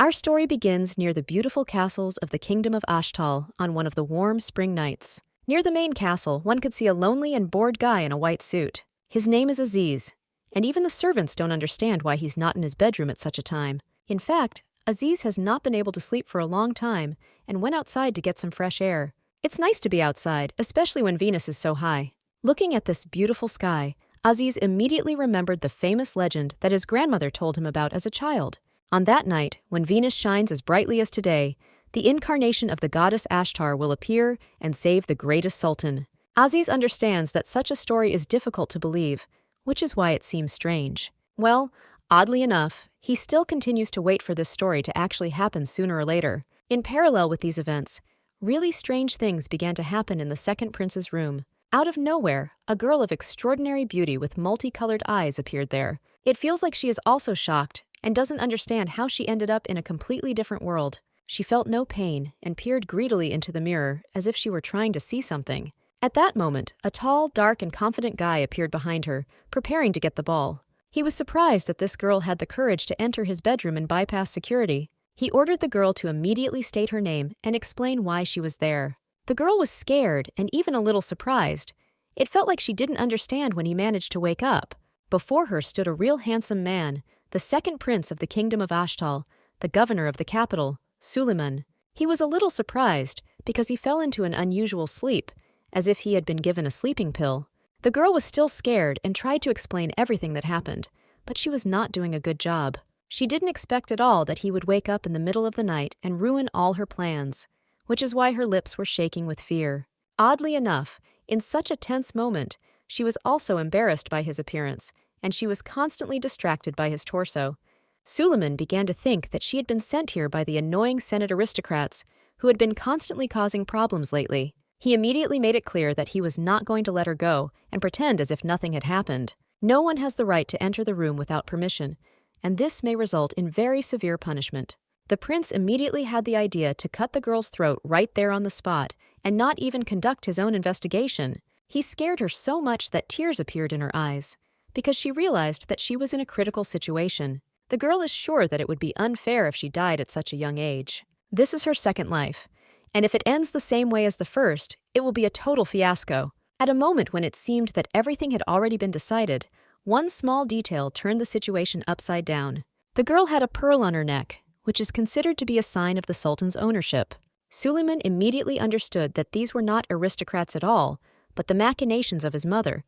Our story begins near the beautiful castles of the Kingdom of Ashtal on one of the warm spring nights. Near the main castle, one could see a lonely and bored guy in a white suit. His name is Aziz, and even the servants don't understand why he's not in his bedroom at such a time. In fact, Aziz has not been able to sleep for a long time and went outside to get some fresh air. It's nice to be outside, especially when Venus is so high. Looking at this beautiful sky, Aziz immediately remembered the famous legend that his grandmother told him about as a child. On that night, when Venus shines as brightly as today, the incarnation of the goddess Ashtar will appear and save the greatest sultan. Aziz understands that such a story is difficult to believe, which is why it seems strange. Well, oddly enough, he still continues to wait for this story to actually happen sooner or later. In parallel with these events, really strange things began to happen in the second prince's room. Out of nowhere, a girl of extraordinary beauty with multicolored eyes appeared there. It feels like she is also shocked and doesn't understand how she ended up in a completely different world. She felt no pain and peered greedily into the mirror as if she were trying to see something. At that moment, a tall, dark, and confident guy appeared behind her, preparing to get the ball. He was surprised that this girl had the courage to enter his bedroom and bypass security. He ordered the girl to immediately state her name and explain why she was there. The girl was scared and even a little surprised. It felt like she didn't understand when he managed to wake up. Before her stood a real handsome man, the second prince of the Kingdom of Ashtal, the governor of the capital, Suleiman. He was a little surprised because he fell into an unusual sleep, as if he had been given a sleeping pill. The girl was still scared and tried to explain everything that happened, but she was not doing a good job. She didn't expect at all that he would wake up in the middle of the night and ruin all her plans, which is why her lips were shaking with fear. Oddly enough, in such a tense moment, she was also embarrassed by his appearance, and she was constantly distracted by his torso. Suleiman began to think that she had been sent here by the annoying Senate aristocrats who had been constantly causing problems lately. He immediately made it clear that he was not going to let her go and pretend as if nothing had happened. No one has the right to enter the room without permission, and this may result in very severe punishment. The prince immediately had the idea to cut the girl's throat right there on the spot and not even conduct his own investigation. He scared her so much that tears appeared in her eyes, because she realized that she was in a critical situation. The girl is sure that it would be unfair if she died at such a young age. This is her second life, and if it ends the same way as the first, it will be a total fiasco. At a moment when it seemed that everything had already been decided, one small detail turned the situation upside down. The girl had a pearl on her neck, which is considered to be a sign of the sultan's ownership. Suleiman immediately understood that these were not aristocrats at all, but the machinations of his mother,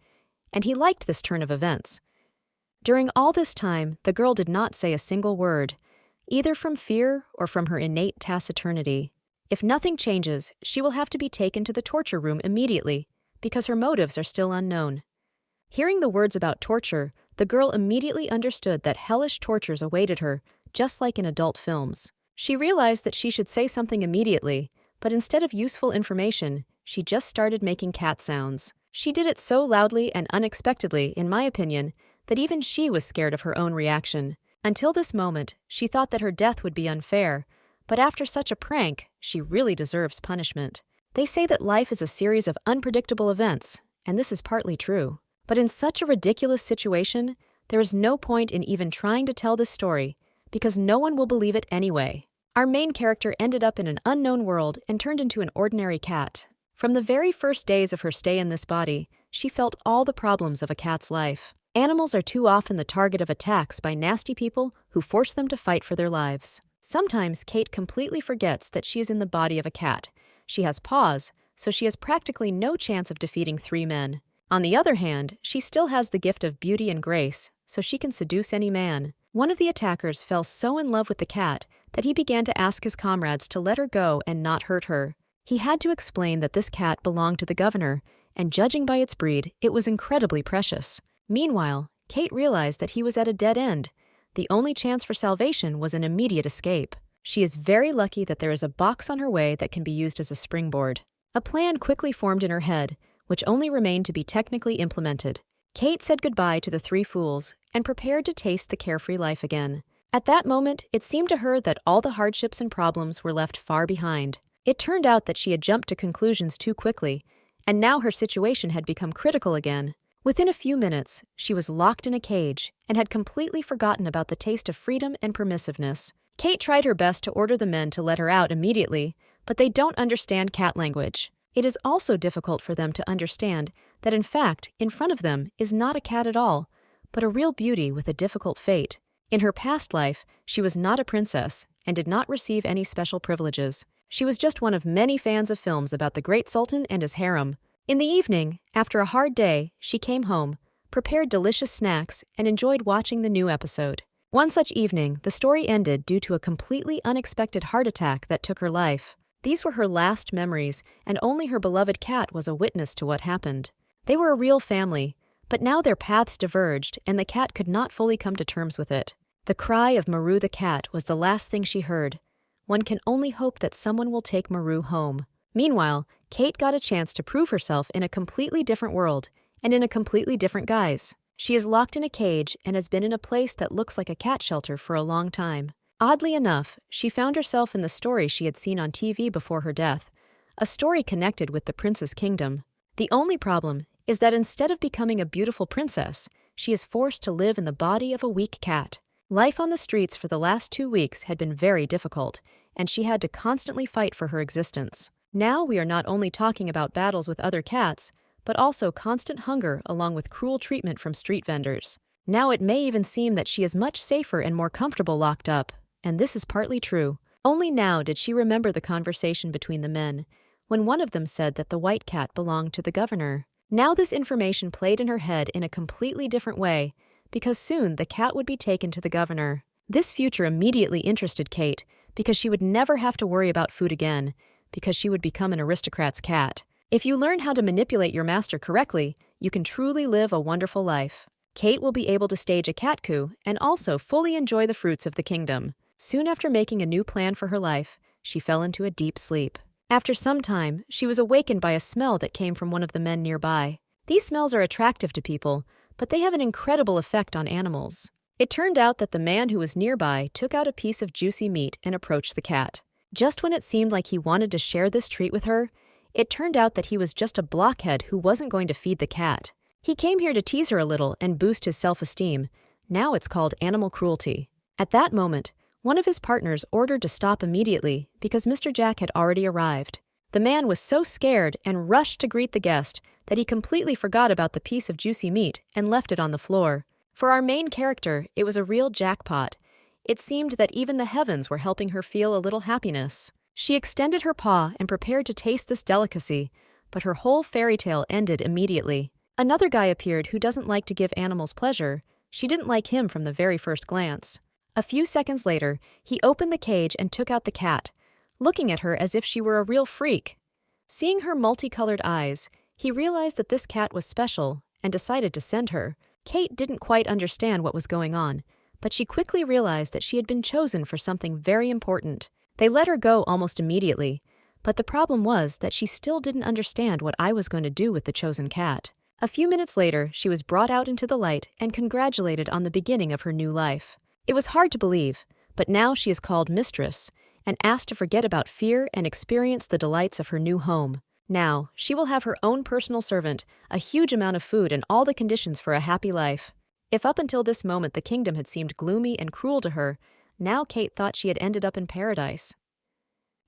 and he liked this turn of events. During all this time, the girl did not say a single word, either from fear or from her innate taciturnity. If nothing changes, she will have to be taken to the torture room immediately, because her motives are still unknown. Hearing the words about torture, the girl immediately understood that hellish tortures awaited her, just like in adult films. She realized that she should say something immediately, but instead of useful information, she just started making cat sounds. She did it so loudly and unexpectedly, in my opinion, that even she was scared of her own reaction. Until this moment, she thought that her death would be unfair, but after such a prank, she really deserves punishment. They say that life is a series of unpredictable events, and this is partly true. But in such a ridiculous situation, there is no point in even trying to tell this story, because no one will believe it anyway. Our main character ended up in an unknown world and turned into an ordinary cat. From the very first days of her stay in this body, she felt all the problems of a cat's life. Animals are too often the target of attacks by nasty people who force them to fight for their lives. Sometimes Kate completely forgets that she is in the body of a cat. She has paws, so she has practically no chance of defeating 3 men. On the other hand, she still has the gift of beauty and grace, so she can seduce any man. One of the attackers fell so in love with the cat that he began to ask his comrades to let her go and not hurt her. He had to explain that this cat belonged to the governor, and judging by its breed, it was incredibly precious. Meanwhile, Kate realized that he was at a dead end. The only chance for salvation was an immediate escape. She is very lucky that there is a box on her way that can be used as a springboard. A plan quickly formed in her head, which only remained to be technically implemented. Kate said goodbye to the 3 fools and prepared to taste the carefree life again. At that moment, it seemed to her that all the hardships and problems were left far behind. It turned out that she had jumped to conclusions too quickly, and now her situation had become critical again. Within a few minutes, she was locked in a cage and had completely forgotten about the taste of freedom and permissiveness. Kate tried her best to order the men to let her out immediately, but they don't understand cat language. It is also difficult for them to understand that in fact, in front of them is not a cat at all, but a real beauty with a difficult fate. In her past life, she was not a princess and did not receive any special privileges. She was just one of many fans of films about the great sultan and his harem. In the evening, after a hard day, she came home, prepared delicious snacks, and enjoyed watching the new episode. One such evening, the story ended due to a completely unexpected heart attack that took her life. These were her last memories, and only her beloved cat was a witness to what happened. They were a real family, but now their paths diverged, and the cat could not fully come to terms with it. The cry of Maru the cat was the last thing she heard. One can only hope that someone will take Maru home. Meanwhile, Kate got a chance to prove herself in a completely different world, and in a completely different guise. She is locked in a cage and has been in a place that looks like a cat shelter for a long time. Oddly enough, she found herself in the story she had seen on TV before her death, a story connected with the prince's kingdom. The only problem is that instead of becoming a beautiful princess, she is forced to live in the body of a weak cat. Life on the streets for the last 2 weeks had been very difficult, and she had to constantly fight for her existence. Now we are not only talking about battles with other cats, but also constant hunger along with cruel treatment from street vendors. Now it may even seem that she is much safer and more comfortable locked up, and this is partly true. Only now did she remember the conversation between the men, when one of them said that the white cat belonged to the governor. Now this information played in her head in a completely different way, because soon the cat would be taken to the governor. This future immediately interested Kate, because she would never have to worry about food again, because she would become an aristocrat's cat. If you learn how to manipulate your master correctly, you can truly live a wonderful life. Kate will be able to stage a cat coup and also fully enjoy the fruits of the kingdom. Soon after making a new plan for her life, she fell into a deep sleep. After some time, she was awakened by a smell that came from one of the men nearby. These smells are attractive to people, but they have an incredible effect on animals. It turned out that the man who was nearby took out a piece of juicy meat and approached the cat. Just when it seemed like he wanted to share this treat with her, it turned out that he was just a blockhead who wasn't going to feed the cat. He came here to tease her a little and boost his self-esteem. Now it's called animal cruelty. At that moment, one of his partners ordered to stop immediately because Mr. Jack had already arrived. The man was so scared and rushed to greet the guest that he completely forgot about the piece of juicy meat and left it on the floor. For our main character, it was a real jackpot. It seemed that even the heavens were helping her feel a little happiness. She extended her paw and prepared to taste this delicacy, but her whole fairy tale ended immediately. Another guy appeared who doesn't like to give animals pleasure. She didn't like him from the very first glance. A few seconds later, he opened the cage and took out the cat, looking at her as if she were a real freak. Seeing her multicolored eyes, he realized that this cat was special and decided to send her. Kate didn't quite understand what was going on, but she quickly realized that she had been chosen for something very important. They let her go almost immediately, but the problem was that she still didn't understand what I was going to do with the chosen cat. A few minutes later, she was brought out into the light and congratulated on the beginning of her new life. It was hard to believe, but now she is called Mistress and asked to forget about fear and experience the delights of her new home. Now, she will have her own personal servant, a huge amount of food, and all the conditions for a happy life. If up until this moment the kingdom had seemed gloomy and cruel to her, now Kate thought she had ended up in paradise.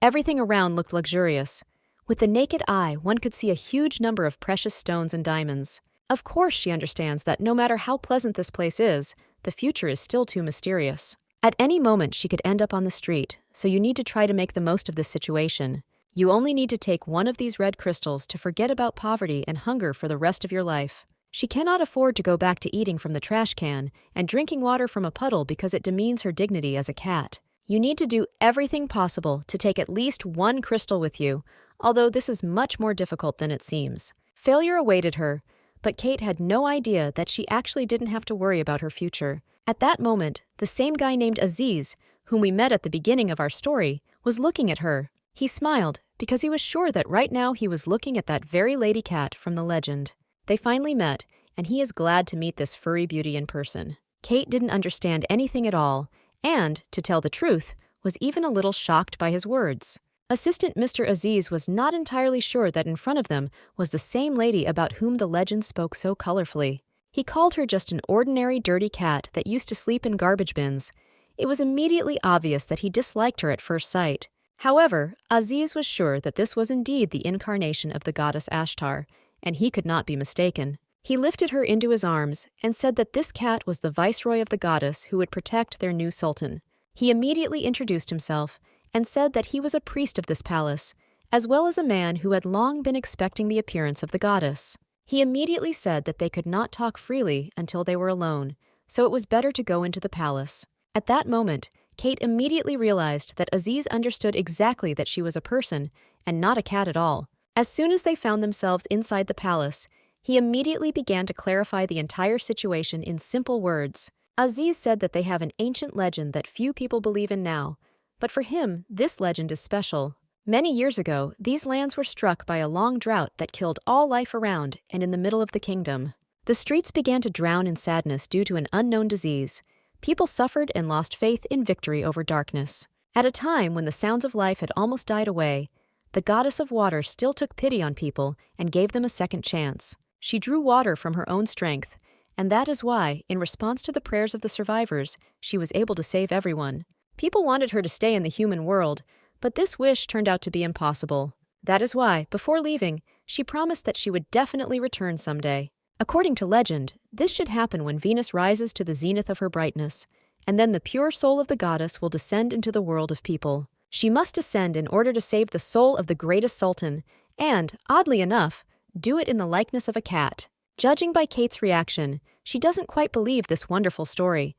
Everything around looked luxurious. With the naked eye, one could see a huge number of precious stones and diamonds. Of course, she understands that no matter how pleasant this place is, the future is still too mysterious. At any moment, she could end up on the street, so you need to try to make the most of this situation. You only need to take one of these red crystals to forget about poverty and hunger for the rest of your life. She cannot afford to go back to eating from the trash can and drinking water from a puddle because it demeans her dignity as a cat. You need to do everything possible to take at least one crystal with you, although this is much more difficult than it seems. Failure awaited her, but Kate had no idea that she actually didn't have to worry about her future. At that moment, the same guy named Aziz, whom we met at the beginning of our story, was looking at her. He smiled because he was sure that right now he was looking at that very lady cat from the legend. They finally met, and he is glad to meet this furry beauty in person. Kate didn't understand anything at all, and, to tell the truth, was even a little shocked by his words. Assistant Mr. Aziz was not entirely sure that in front of them was the same lady about whom the legend spoke so colorfully. He called her just an ordinary dirty cat that used to sleep in garbage bins. It was immediately obvious that he disliked her at first sight. However, Aziz was sure that this was indeed the incarnation of the goddess Ashtar, and he could not be mistaken. He lifted her into his arms and said that this cat was the viceroy of the goddess who would protect their new sultan. He immediately introduced himself and said that he was a priest of this palace, as well as a man who had long been expecting the appearance of the goddess. He immediately said that they could not talk freely until they were alone, so it was better to go into the palace. At that moment, Kate immediately realized that Aziz understood exactly that she was a person and not a cat at all. As soon as they found themselves inside the palace, he immediately began to clarify the entire situation in simple words. Aziz said that they have an ancient legend that few people believe in now, but for him, this legend is special. Many years ago, these lands were struck by a long drought that killed all life around and in the middle of the kingdom. The streets began to drown in sadness due to an unknown disease. People suffered and lost faith in victory over darkness. At a time when the sounds of life had almost died away, the goddess of water still took pity on people and gave them a second chance. She drew water from her own strength, and that is why, in response to the prayers of the survivors, she was able to save everyone. People wanted her to stay in the human world, but this wish turned out to be impossible. That is why, before leaving, she promised that she would definitely return someday. According to legend, this should happen when Venus rises to the zenith of her brightness, and then the pure soul of the goddess will descend into the world of people. She must descend in order to save the soul of the greatest sultan, and, oddly enough, do it in the likeness of a cat. Judging by Kate's reaction, she doesn't quite believe this wonderful story.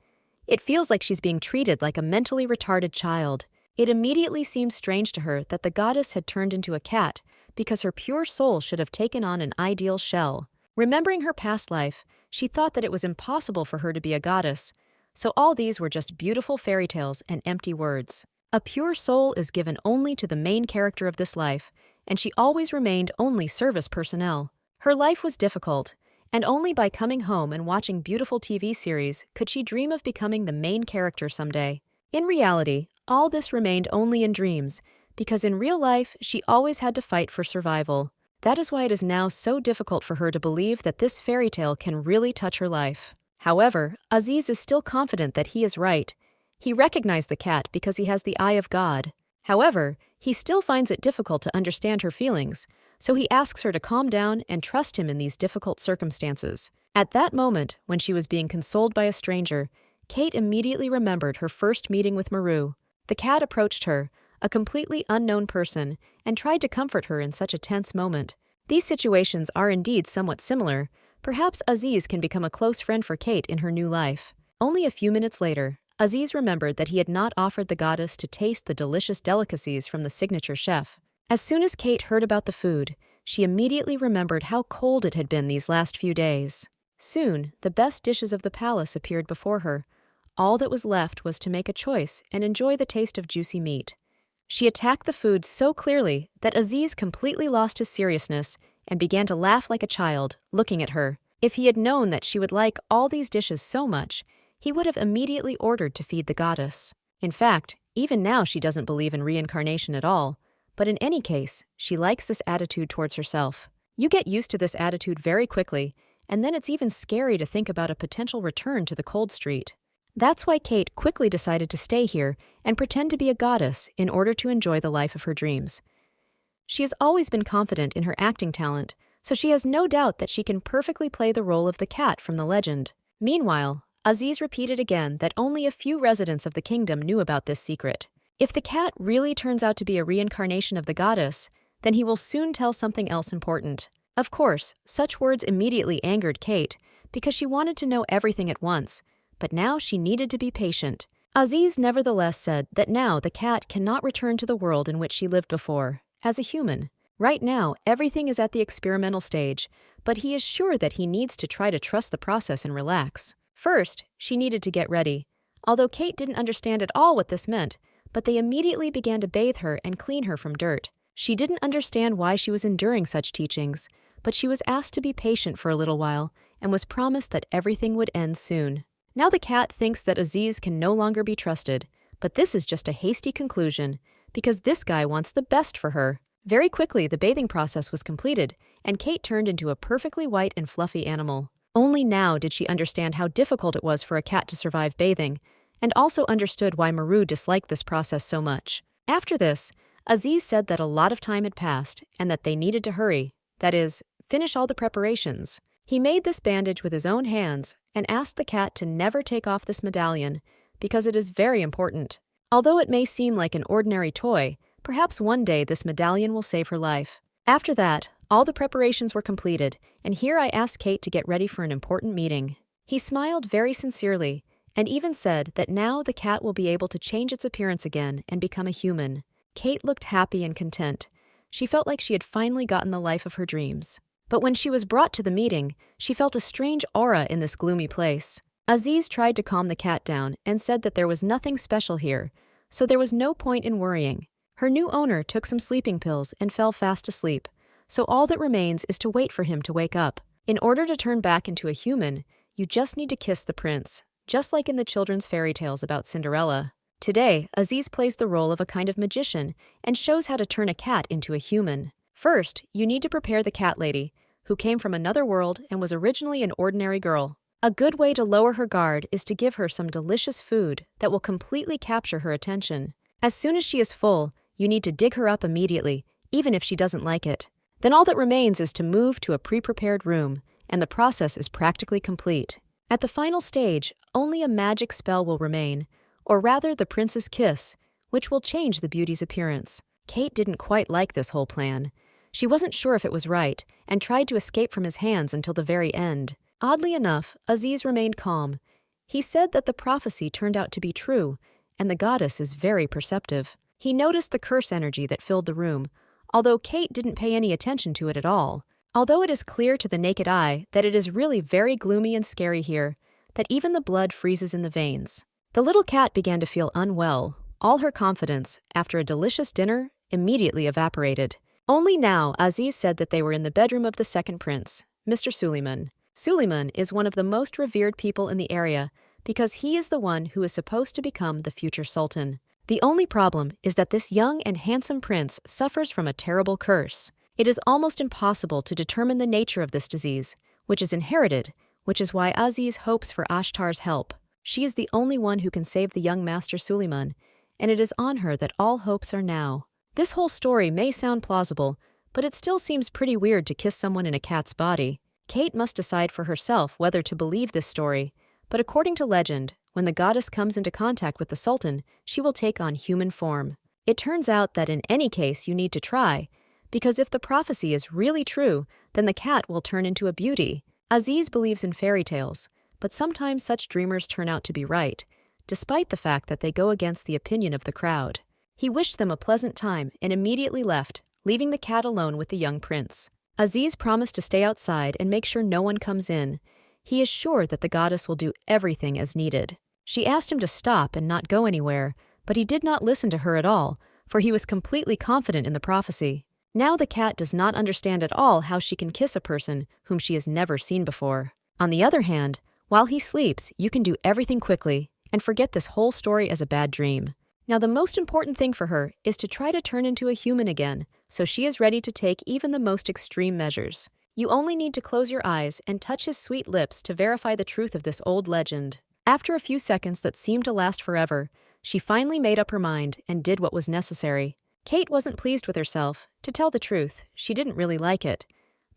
It feels like she's being treated like a mentally retarded child. It immediately seems strange to her that the goddess had turned into a cat because her pure soul should have taken on an ideal shell. Remembering her past life, she thought that it was impossible for her to be a goddess, so all these were just beautiful fairy tales and empty words. A pure soul is given only to the main character of this life, and she always remained only service personnel. Her life was difficult, and only by coming home and watching beautiful TV series could she dream of becoming the main character someday. In reality, all this remained only in dreams, because in real life she always had to fight for survival. That is why it is now so difficult for her to believe that this fairy tale can really touch her life. However, Aziz is still confident that he is right. He recognized the cat because he has the eye of God. However, he still finds it difficult to understand her feelings, so he asks her to calm down and trust him in these difficult circumstances. At that moment, when she was being consoled by a stranger, Kate immediately remembered her first meeting with Maru. The cat approached her, a completely unknown person, and tried to comfort her in such a tense moment. These situations are indeed somewhat similar. Perhaps Aziz can become a close friend for Kate in her new life. Only a few minutes later, Aziz remembered that he had not offered the goddess to taste the delicious delicacies from the signature chef. As soon as Kate heard about the food, she immediately remembered how cold it had been these last few days. Soon, the best dishes of the palace appeared before her. All that was left was to make a choice and enjoy the taste of juicy meat. She attacked the food so clearly that Aziz completely lost his seriousness and began to laugh like a child, looking at her. If he had known that she would like all these dishes so much, he would have immediately ordered to feed the goddess. In fact, even now she doesn't believe in reincarnation at all, but in any case, she likes this attitude towards herself. You get used to this attitude very quickly, and then it's even scary to think about a potential return to the cold street. That's why Kate quickly decided to stay here and pretend to be a goddess in order to enjoy the life of her dreams. She has always been confident in her acting talent, so she has no doubt that she can perfectly play the role of the cat from the legend. Meanwhile, Aziz repeated again that only a few residents of the kingdom knew about this secret. If the cat really turns out to be a reincarnation of the goddess, then he will soon tell something else important. Of course, such words immediately angered Kate, because she wanted to know everything at once, but now she needed to be patient. Aziz nevertheless said that now the cat cannot return to the world in which she lived before, as a human. Right now, everything is at the experimental stage, but he is sure that he needs to try to trust the process and relax. First, she needed to get ready. Although Kate didn't understand at all what this meant, but they immediately began to bathe her and clean her from dirt. She didn't understand why she was enduring such teachings, but she was asked to be patient for a little while and was promised that everything would end soon. Now the cat thinks that Aziz can no longer be trusted, but this is just a hasty conclusion, because this guy wants the best for her. Very quickly, the bathing process was completed, and Kate turned into a perfectly white and fluffy animal. Only now did she understand how difficult it was for a cat to survive bathing, and also understood why Maru disliked this process so much. After this, Aziz said that a lot of time had passed and that they needed to hurry, that is, finish all the preparations. He made this bandage with his own hands and asked the cat to never take off this medallion because it is very important. Although it may seem like an ordinary toy, perhaps one day this medallion will save her life. After that, all the preparations were completed, and here I asked Kate to get ready for an important meeting. He smiled very sincerely and even said that now the cat will be able to change its appearance again and become a human. Kate looked happy and content. She felt like she had finally gotten the life of her dreams. But when she was brought to the meeting, she felt a strange aura in this gloomy place. Aziz tried to calm the cat down and said that there was nothing special here, so there was no point in worrying. Her new owner took some sleeping pills and fell fast asleep, so all that remains is to wait for him to wake up. In order to turn back into a human, you just need to kiss the prince, just like in the children's fairy tales about Cinderella. Today, Aziz plays the role of a kind of magician and shows how to turn a cat into a human. First, you need to prepare the cat lady, who came from another world and was originally an ordinary girl. A good way to lower her guard is to give her some delicious food that will completely capture her attention. As soon as she is full, you need to dig her up immediately, even if she doesn't like it. Then all that remains is to move to a pre-prepared room, and the process is practically complete. At the final stage, only a magic spell will remain, or rather the prince's kiss, which will change the beauty's appearance. Kate didn't quite like this whole plan. She wasn't sure if it was right, and tried to escape from his hands until the very end. Oddly enough, Aziz remained calm. He said that the prophecy turned out to be true, and the goddess is very perceptive. He noticed the curse energy that filled the room, although Kate didn't pay any attention to it at all. Although it is clear to the naked eye that it is really very gloomy and scary here, that even the blood freezes in the veins. The little cat began to feel unwell. All her confidence, after a delicious dinner, immediately evaporated. Only now Aziz said that they were in the bedroom of the second prince, Mr. Suleiman. Suleiman is one of the most revered people in the area because he is the one who is supposed to become the future sultan. The only problem is that this young and handsome prince suffers from a terrible curse. It is almost impossible to determine the nature of this disease, which is inherited, which is why Aziz hopes for Ashtar's help. She is the only one who can save the young master Suleiman, and it is on her that all hopes are now. This whole story may sound plausible, but it still seems pretty weird to kiss someone in a cat's body. Kate must decide for herself whether to believe this story, but according to legend, when the goddess comes into contact with the sultan, she will take on human form. It turns out that in any case you need to try, because if the prophecy is really true, then the cat will turn into a beauty. Aziz believes in fairy tales, but sometimes such dreamers turn out to be right, despite the fact that they go against the opinion of the crowd. He wished them a pleasant time and immediately left, leaving the cat alone with the young prince. Aziz promised to stay outside and make sure no one comes in. He is sure that the goddess will do everything as needed. She asked him to stop and not go anywhere, but he did not listen to her at all, for he was completely confident in the prophecy. Now the cat does not understand at all how she can kiss a person whom she has never seen before. On the other hand, while he sleeps, you can do everything quickly and forget this whole story as a bad dream. Now the most important thing for her is to try to turn into a human again, so she is ready to take even the most extreme measures. You only need to close your eyes and touch his sweet lips to verify the truth of this old legend. After a few seconds that seemed to last forever, she finally made up her mind and did what was necessary. Kate wasn't pleased with herself. To tell the truth, she didn't really like it.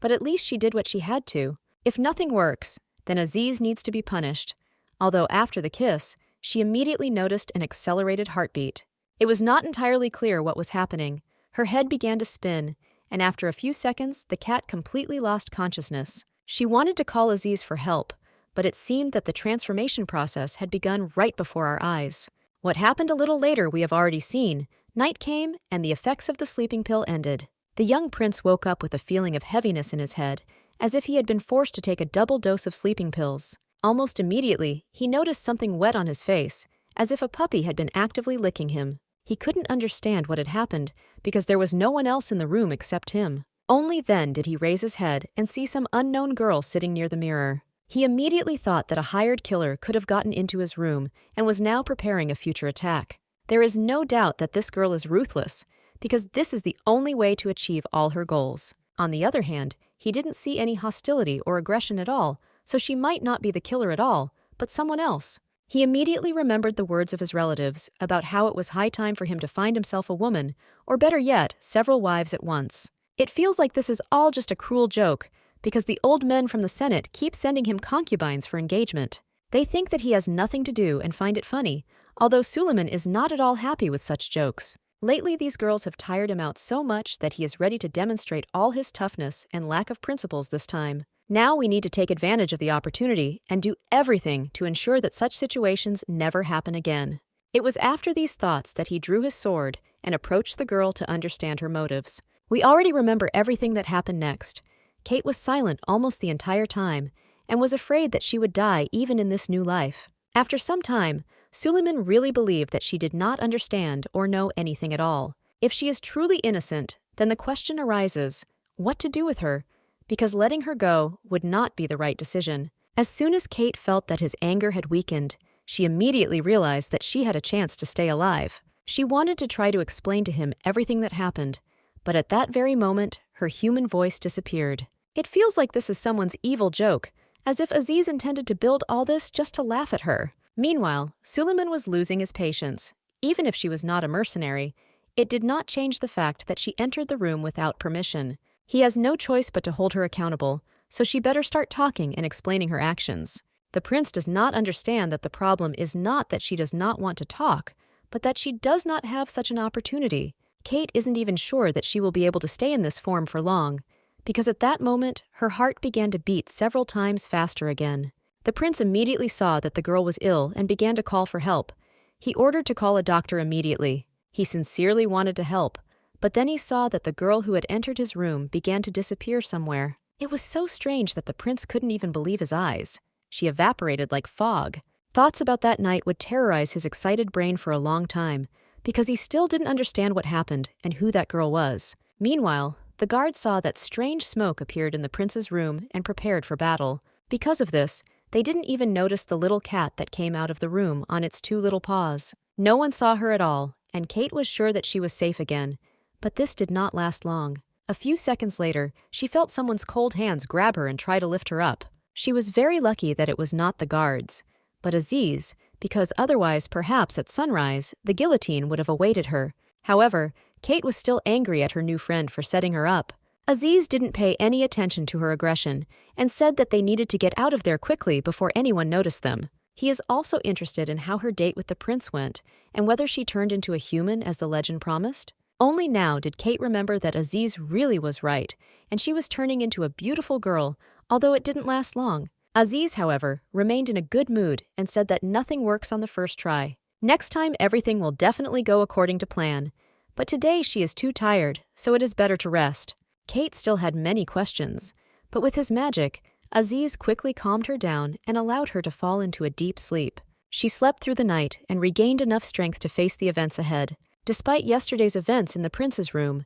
But at least she did what she had to. If nothing works, then Aziz needs to be punished. Although after the kiss, she immediately noticed an accelerated heartbeat. It was not entirely clear what was happening. Her head began to spin, and after a few seconds, the cat completely lost consciousness. She wanted to call Aziz for help, but it seemed that the transformation process had begun right before our eyes. What happened a little later we have already seen. Night came, and the effects of the sleeping pill ended. The young prince woke up with a feeling of heaviness in his head, as if he had been forced to take a double dose of sleeping pills. Almost immediately, he noticed something wet on his face, as if a puppy had been actively licking him. He couldn't understand what had happened, because there was no one else in the room except him. Only then did he raise his head and see some unknown girl sitting near the mirror. He immediately thought that a hired killer could have gotten into his room and was now preparing a future attack. There is no doubt that this girl is ruthless, because this is the only way to achieve all her goals. On the other hand, he didn't see any hostility or aggression at all, so she might not be the killer at all, but someone else. He immediately remembered the words of his relatives about how it was high time for him to find himself a woman, or better yet, several wives at once. It feels like this is all just a cruel joke, because the old men from the Senate keep sending him concubines for engagement. They think that he has nothing to do and find it funny, although Suleiman is not at all happy with such jokes. Lately, these girls have tired him out so much that he is ready to demonstrate all his toughness and lack of principles this time. Now we need to take advantage of the opportunity and do everything to ensure that such situations never happen again. It was after these thoughts that he drew his sword and approached the girl to understand her motives. We already remember everything that happened next. Kate was silent almost the entire time and was afraid that she would die even in this new life. After some time, Suleiman really believed that she did not understand or know anything at all. If she is truly innocent, then the question arises, what to do with her? Because letting her go would not be the right decision. As soon as Kate felt that his anger had weakened, she immediately realized that she had a chance to stay alive. She wanted to try to explain to him everything that happened, but at that very moment, her human voice disappeared. It feels like this is someone's evil joke, as if Aziz intended to build all this just to laugh at her. Meanwhile, Suleiman was losing his patience. Even if she was not a mercenary, it did not change the fact that she entered the room without permission. He has no choice but to hold her accountable, so she better start talking and explaining her actions. The prince does not understand that the problem is not that she does not want to talk, but that she does not have such an opportunity. Kate isn't even sure that she will be able to stay in this form for long, because at that moment, her heart began to beat several times faster again. The prince immediately saw that the girl was ill and began to call for help. He ordered to call a doctor immediately. He sincerely wanted to help, but then he saw that the girl who had entered his room began to disappear somewhere. It was so strange that the prince couldn't even believe his eyes. She evaporated like fog. Thoughts about that night would terrorize his excited brain for a long time, because he still didn't understand what happened and who that girl was. Meanwhile, the guards saw that strange smoke appeared in the prince's room and prepared for battle. Because of this, they didn't even notice the little cat that came out of the room on its two little paws. No one saw her at all, and Kate was sure that she was safe again. But this did not last long. A few seconds later, she felt someone's cold hands grab her and try to lift her up. She was very lucky that it was not the guards, but Aziz, because otherwise perhaps at sunrise, the guillotine would have awaited her. However, Kate was still angry at her new friend for setting her up. Aziz didn't pay any attention to her aggression and said that they needed to get out of there quickly before anyone noticed them. He is also interested in how her date with the prince went and whether she turned into a human as the legend promised. Only now did Kate remember that Aziz really was right, and she was turning into a beautiful girl, although it didn't last long. Aziz, however, remained in a good mood and said that nothing works on the first try. Next time everything will definitely go according to plan, but today she is too tired, so it is better to rest. Kate still had many questions, but with his magic, Aziz quickly calmed her down and allowed her to fall into a deep sleep. She slept through the night and regained enough strength to face the events ahead. Despite yesterday's events in the prince's room,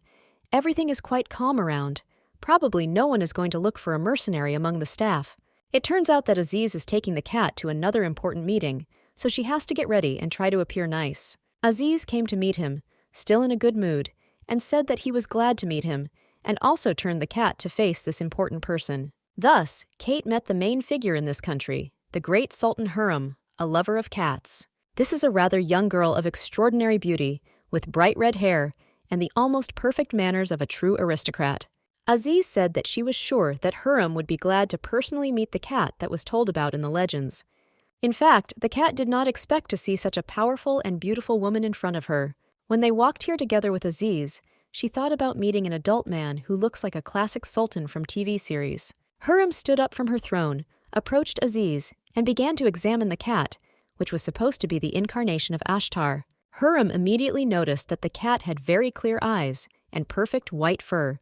everything is quite calm around. Probably no one is going to look for a mercenary among the staff. It turns out that Aziz is taking the cat to another important meeting, so she has to get ready and try to appear nice. Aziz came to meet him, still in a good mood, and said that he was glad to meet him, and also turned the cat to face this important person. Thus, Kate met the main figure in this country, the great Sultan Hurrem, a lover of cats. This is a rather young girl of extraordinary beauty, with bright red hair and the almost perfect manners of a true aristocrat. Aziz said that she was sure that Hurrem would be glad to personally meet the cat that was told about in the legends. In fact, the cat did not expect to see such a powerful and beautiful woman in front of her. When they walked here together with Aziz, she thought about meeting an adult man who looks like a classic sultan from TV series. Hurrem stood up from her throne, approached Aziz, and began to examine the cat, which was supposed to be the incarnation of Ashtar. Hurrem immediately noticed that the cat had very clear eyes and perfect white fur.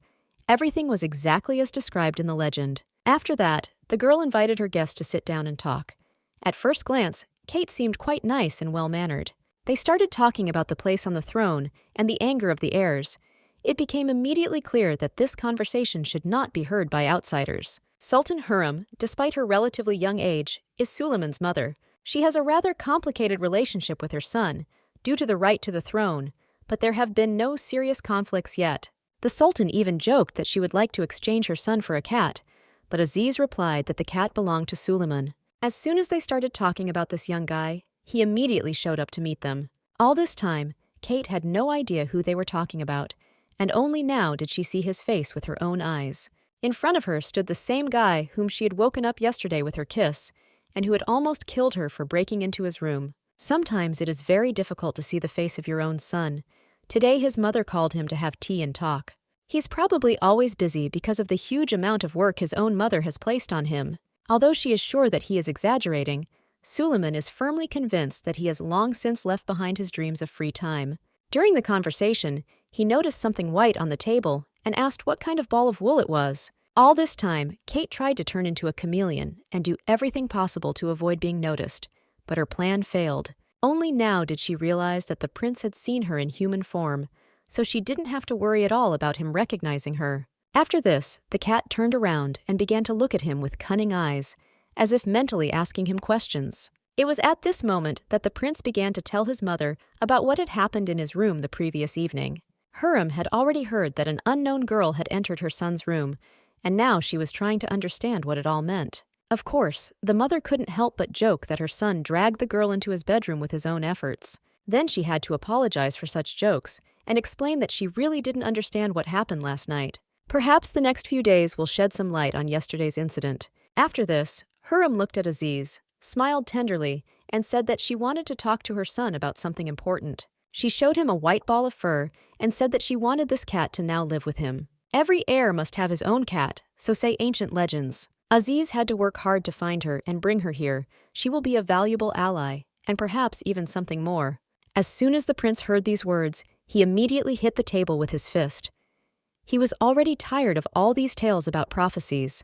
Everything was exactly as described in the legend. After that, the girl invited her guest to sit down and talk. At first glance, Kate seemed quite nice and well-mannered. They started talking about the place on the throne and the anger of the heirs. It became immediately clear that this conversation should not be heard by outsiders. Sultan Hurrem, despite her relatively young age, is Suleiman's mother. She has a rather complicated relationship with her son, due to the right to the throne, but there have been no serious conflicts yet. The Sultan even joked that she would like to exchange her son for a cat, but Aziz replied that the cat belonged to Suleiman. As soon as they started talking about this young guy, he immediately showed up to meet them. All this time, Kate had no idea who they were talking about, and only now did she see his face with her own eyes. In front of her stood the same guy whom she had woken up yesterday with her kiss, and who had almost killed her for breaking into his room. Sometimes it is very difficult to see the face of your own son. Today his mother called him to have tea and talk. He's probably always busy because of the huge amount of work his own mother has placed on him. Although she is sure that he is exaggerating, Suleiman is firmly convinced that he has long since left behind his dreams of free time. During the conversation, he noticed something white on the table and asked what kind of ball of wool it was. All this time, Kate tried to turn into a chameleon and do everything possible to avoid being noticed, but her plan failed. Only now did she realize that the prince had seen her in human form, so she didn't have to worry at all about him recognizing her. After this, the cat turned around and began to look at him with cunning eyes, as if mentally asking him questions. It was at this moment that the prince began to tell his mother about what had happened in his room the previous evening. Hurrem had already heard that an unknown girl had entered her son's room, and now she was trying to understand what it all meant. Of course, the mother couldn't help but joke that her son dragged the girl into his bedroom with his own efforts. Then she had to apologize for such jokes and explain that she really didn't understand what happened last night. Perhaps the next few days will shed some light on yesterday's incident. After this, Hurrem looked at Aziz, smiled tenderly, and said that she wanted to talk to her son about something important. She showed him a white ball of fur and said that she wanted this cat to now live with him. Every heir must have his own cat, so say ancient legends. Aziz had to work hard to find her and bring her here. She will be a valuable ally, and perhaps even something more. As soon as the prince heard these words, he immediately hit the table with his fist. He was already tired of all these tales about prophecies.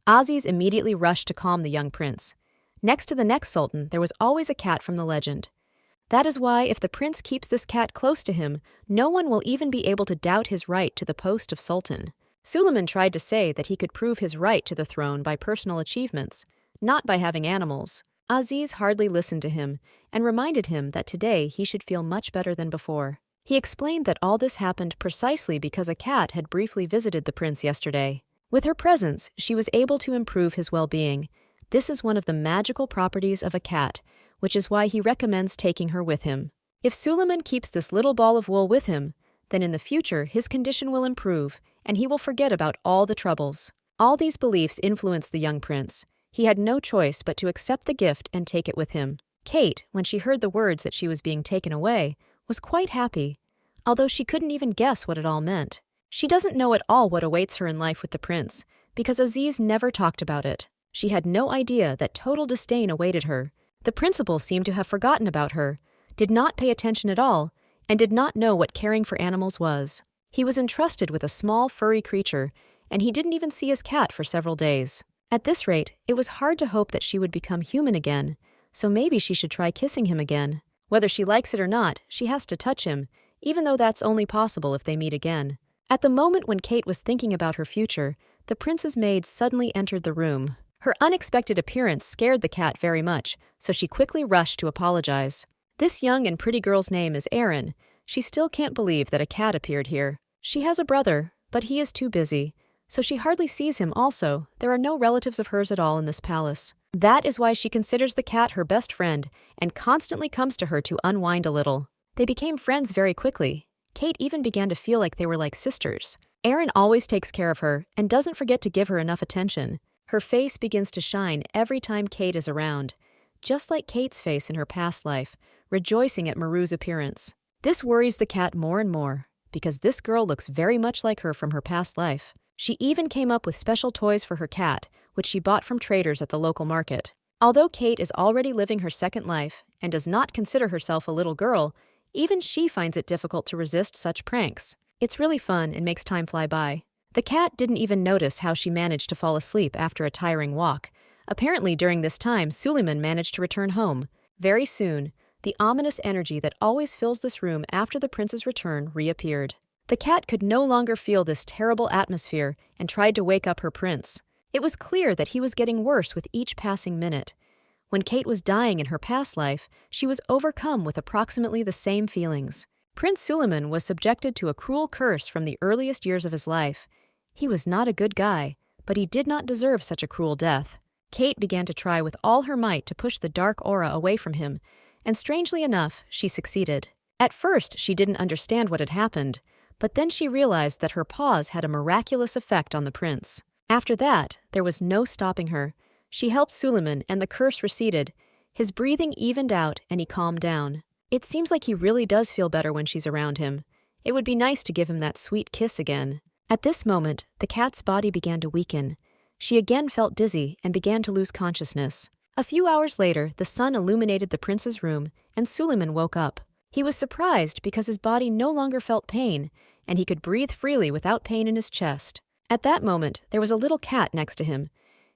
Aziz immediately rushed to calm the young prince. Next to the next sultan, there was always a cat from the legend. That is why if the prince keeps this cat close to him, no one will even be able to doubt his right to the post of sultan. Suleiman tried to say that he could prove his right to the throne by personal achievements, not by having animals. Aziz hardly listened to him and reminded him that today he should feel much better than before. He explained that all this happened precisely because a cat had briefly visited the prince yesterday. With her presence, she was able to improve his well-being. This is one of the magical properties of a cat, which is why he recommends taking her with him. If Suleiman keeps this little ball of wool with him, then in the future his condition will improve and he will forget about all the troubles. All these beliefs influenced the young prince. He had no choice but to accept the gift and take it with him. Kate, when she heard the words that she was being taken away, was quite happy, although she couldn't even guess what it all meant. She doesn't know at all what awaits her in life with the prince, because Aziz never talked about it. She had no idea that total disdain awaited her. The principal seemed to have forgotten about her, did not pay attention at all, and did not know what caring for animals was. He was entrusted with a small, furry creature, and he didn't even see his cat for several days. At this rate, it was hard to hope that she would become human again, so maybe she should try kissing him again. Whether she likes it or not, she has to touch him, even though that's only possible if they meet again. At the moment when Kate was thinking about her future, the prince's maid suddenly entered the room. Her unexpected appearance scared the cat very much, so she quickly rushed to apologize. This young and pretty girl's name is Erin. She still can't believe that a cat appeared here. She has a brother, but he is too busy, so she hardly sees him also. There are no relatives of hers at all in this palace. That is why she considers the cat her best friend and constantly comes to her to unwind a little. They became friends very quickly. Kate even began to feel like they were like sisters. Erin always takes care of her and doesn't forget to give her enough attention. Her face begins to shine every time Kate is around, just like Kate's face in her past life, rejoicing at Maru's appearance. This worries the cat more and more, because this girl looks very much like her from her past life. She even came up with special toys for her cat, which she bought from traders at the local market. Although Kate is already living her second life and does not consider herself a little girl, even she finds it difficult to resist such pranks. It's really fun and makes time fly by. The cat didn't even notice how she managed to fall asleep after a tiring walk. Apparently during this time, Suleiman managed to return home. Very soon, the ominous energy that always fills this room after the prince's return reappeared. The cat could no longer feel this terrible atmosphere and tried to wake up her prince. It was clear that he was getting worse with each passing minute. When Kate was dying in her past life, she was overcome with approximately the same feelings. Prince Suleiman was subjected to a cruel curse from the earliest years of his life. He was not a good guy, but he did not deserve such a cruel death. Kate began to try with all her might to push the dark aura away from him, and strangely enough, she succeeded. At first, she didn't understand what had happened, but then she realized that her paws had a miraculous effect on the prince. After that, there was no stopping her. She helped Suleiman and the curse receded. His breathing evened out and he calmed down. It seems like he really does feel better when she's around him. It would be nice to give him that sweet kiss again. At this moment, the cat's body began to weaken. She again felt dizzy and began to lose consciousness. A few hours later, the sun illuminated the prince's room, and Suleiman woke up. He was surprised because his body no longer felt pain, and he could breathe freely without pain in his chest. At that moment, there was a little cat next to him.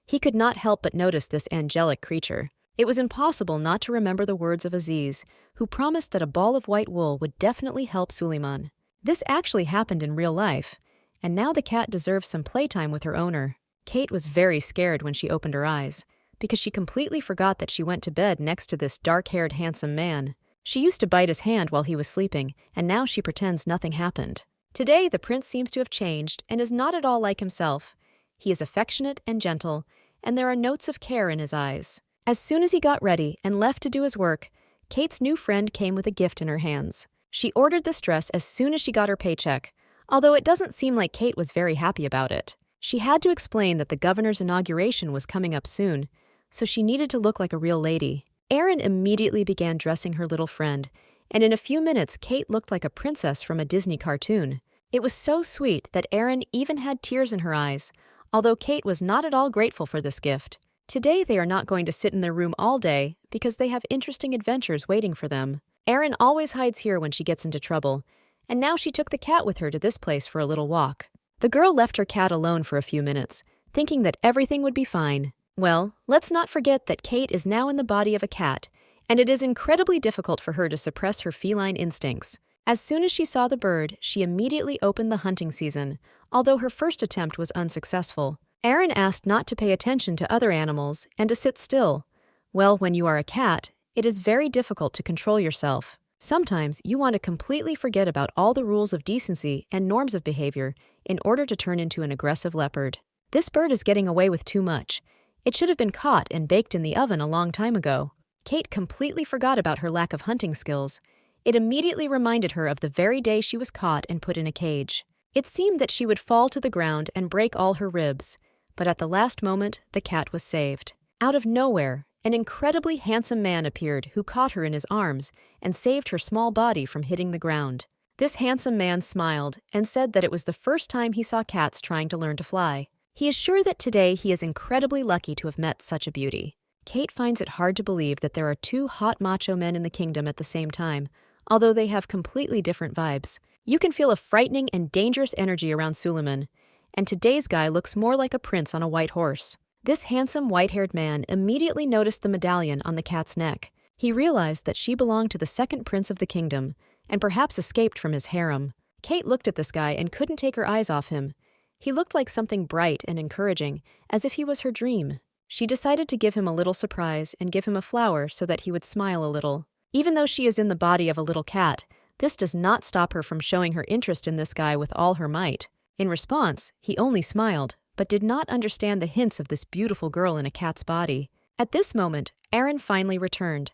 He could not help but notice this angelic creature. It was impossible not to remember the words of Aziz, who promised that a ball of white wool would definitely help Suleiman. This actually happened in real life, and now the cat deserves some playtime with her owner. Kate was very scared when she opened her eyes, because she completely forgot that she went to bed next to this dark-haired handsome man. She used to bite his hand while he was sleeping, and now she pretends nothing happened. Today, the prince seems to have changed and is not at all like himself. He is affectionate and gentle, and there are notes of care in his eyes. As soon as he got ready and left to do his work, Kate's new friend came with a gift in her hands. She ordered this dress as soon as she got her paycheck, although it doesn't seem like Kate was very happy about it. She had to explain that the governor's inauguration was coming up soon, so she needed to look like a real lady. Erin immediately began dressing her little friend, and in a few minutes Kate looked like a princess from a Disney cartoon. It was so sweet that Erin even had tears in her eyes, although Kate was not at all grateful for this gift. Today they are not going to sit in their room all day because they have interesting adventures waiting for them. Erin always hides here when she gets into trouble, and now she took the cat with her to this place for a little walk. The girl left her cat alone for a few minutes, thinking that everything would be fine. Well, let's not forget that Kate is now in the body of a cat, and it is incredibly difficult for her to suppress her feline instincts. As soon as she saw the bird, she immediately opened the hunting season, although her first attempt was unsuccessful. Erin asked not to pay attention to other animals and to sit still. Well, when you are a cat, it is very difficult to control yourself. Sometimes you want to completely forget about all the rules of decency and norms of behavior in order to turn into an aggressive leopard. This bird is getting away with too much. It should have been caught and baked in the oven a long time ago. Kate completely forgot about her lack of hunting skills. It immediately reminded her of the very day she was caught and put in a cage. It seemed that she would fall to the ground and break all her ribs, but at the last moment, the cat was saved. Out of nowhere, an incredibly handsome man appeared who caught her in his arms and saved her small body from hitting the ground. This handsome man smiled and said that it was the first time he saw cats trying to learn to fly. He is sure that today he is incredibly lucky to have met such a beauty. Kate finds it hard to believe that there are two hot macho men in the kingdom at the same time, although they have completely different vibes. You can feel a frightening and dangerous energy around Suleiman, and today's guy looks more like a prince on a white horse. This handsome white-haired man immediately noticed the medallion on the cat's neck. He realized that she belonged to the second prince of the kingdom, and perhaps escaped from his harem. Kate looked at this guy and couldn't take her eyes off him. He looked like something bright and encouraging, as if he was her dream. She decided to give him a little surprise and give him a flower so that he would smile a little. Even though she is in the body of a little cat, this does not stop her from showing her interest in this guy with all her might. In response, he only smiled, but did not understand the hints of this beautiful girl in a cat's body. At this moment, Erin finally returned.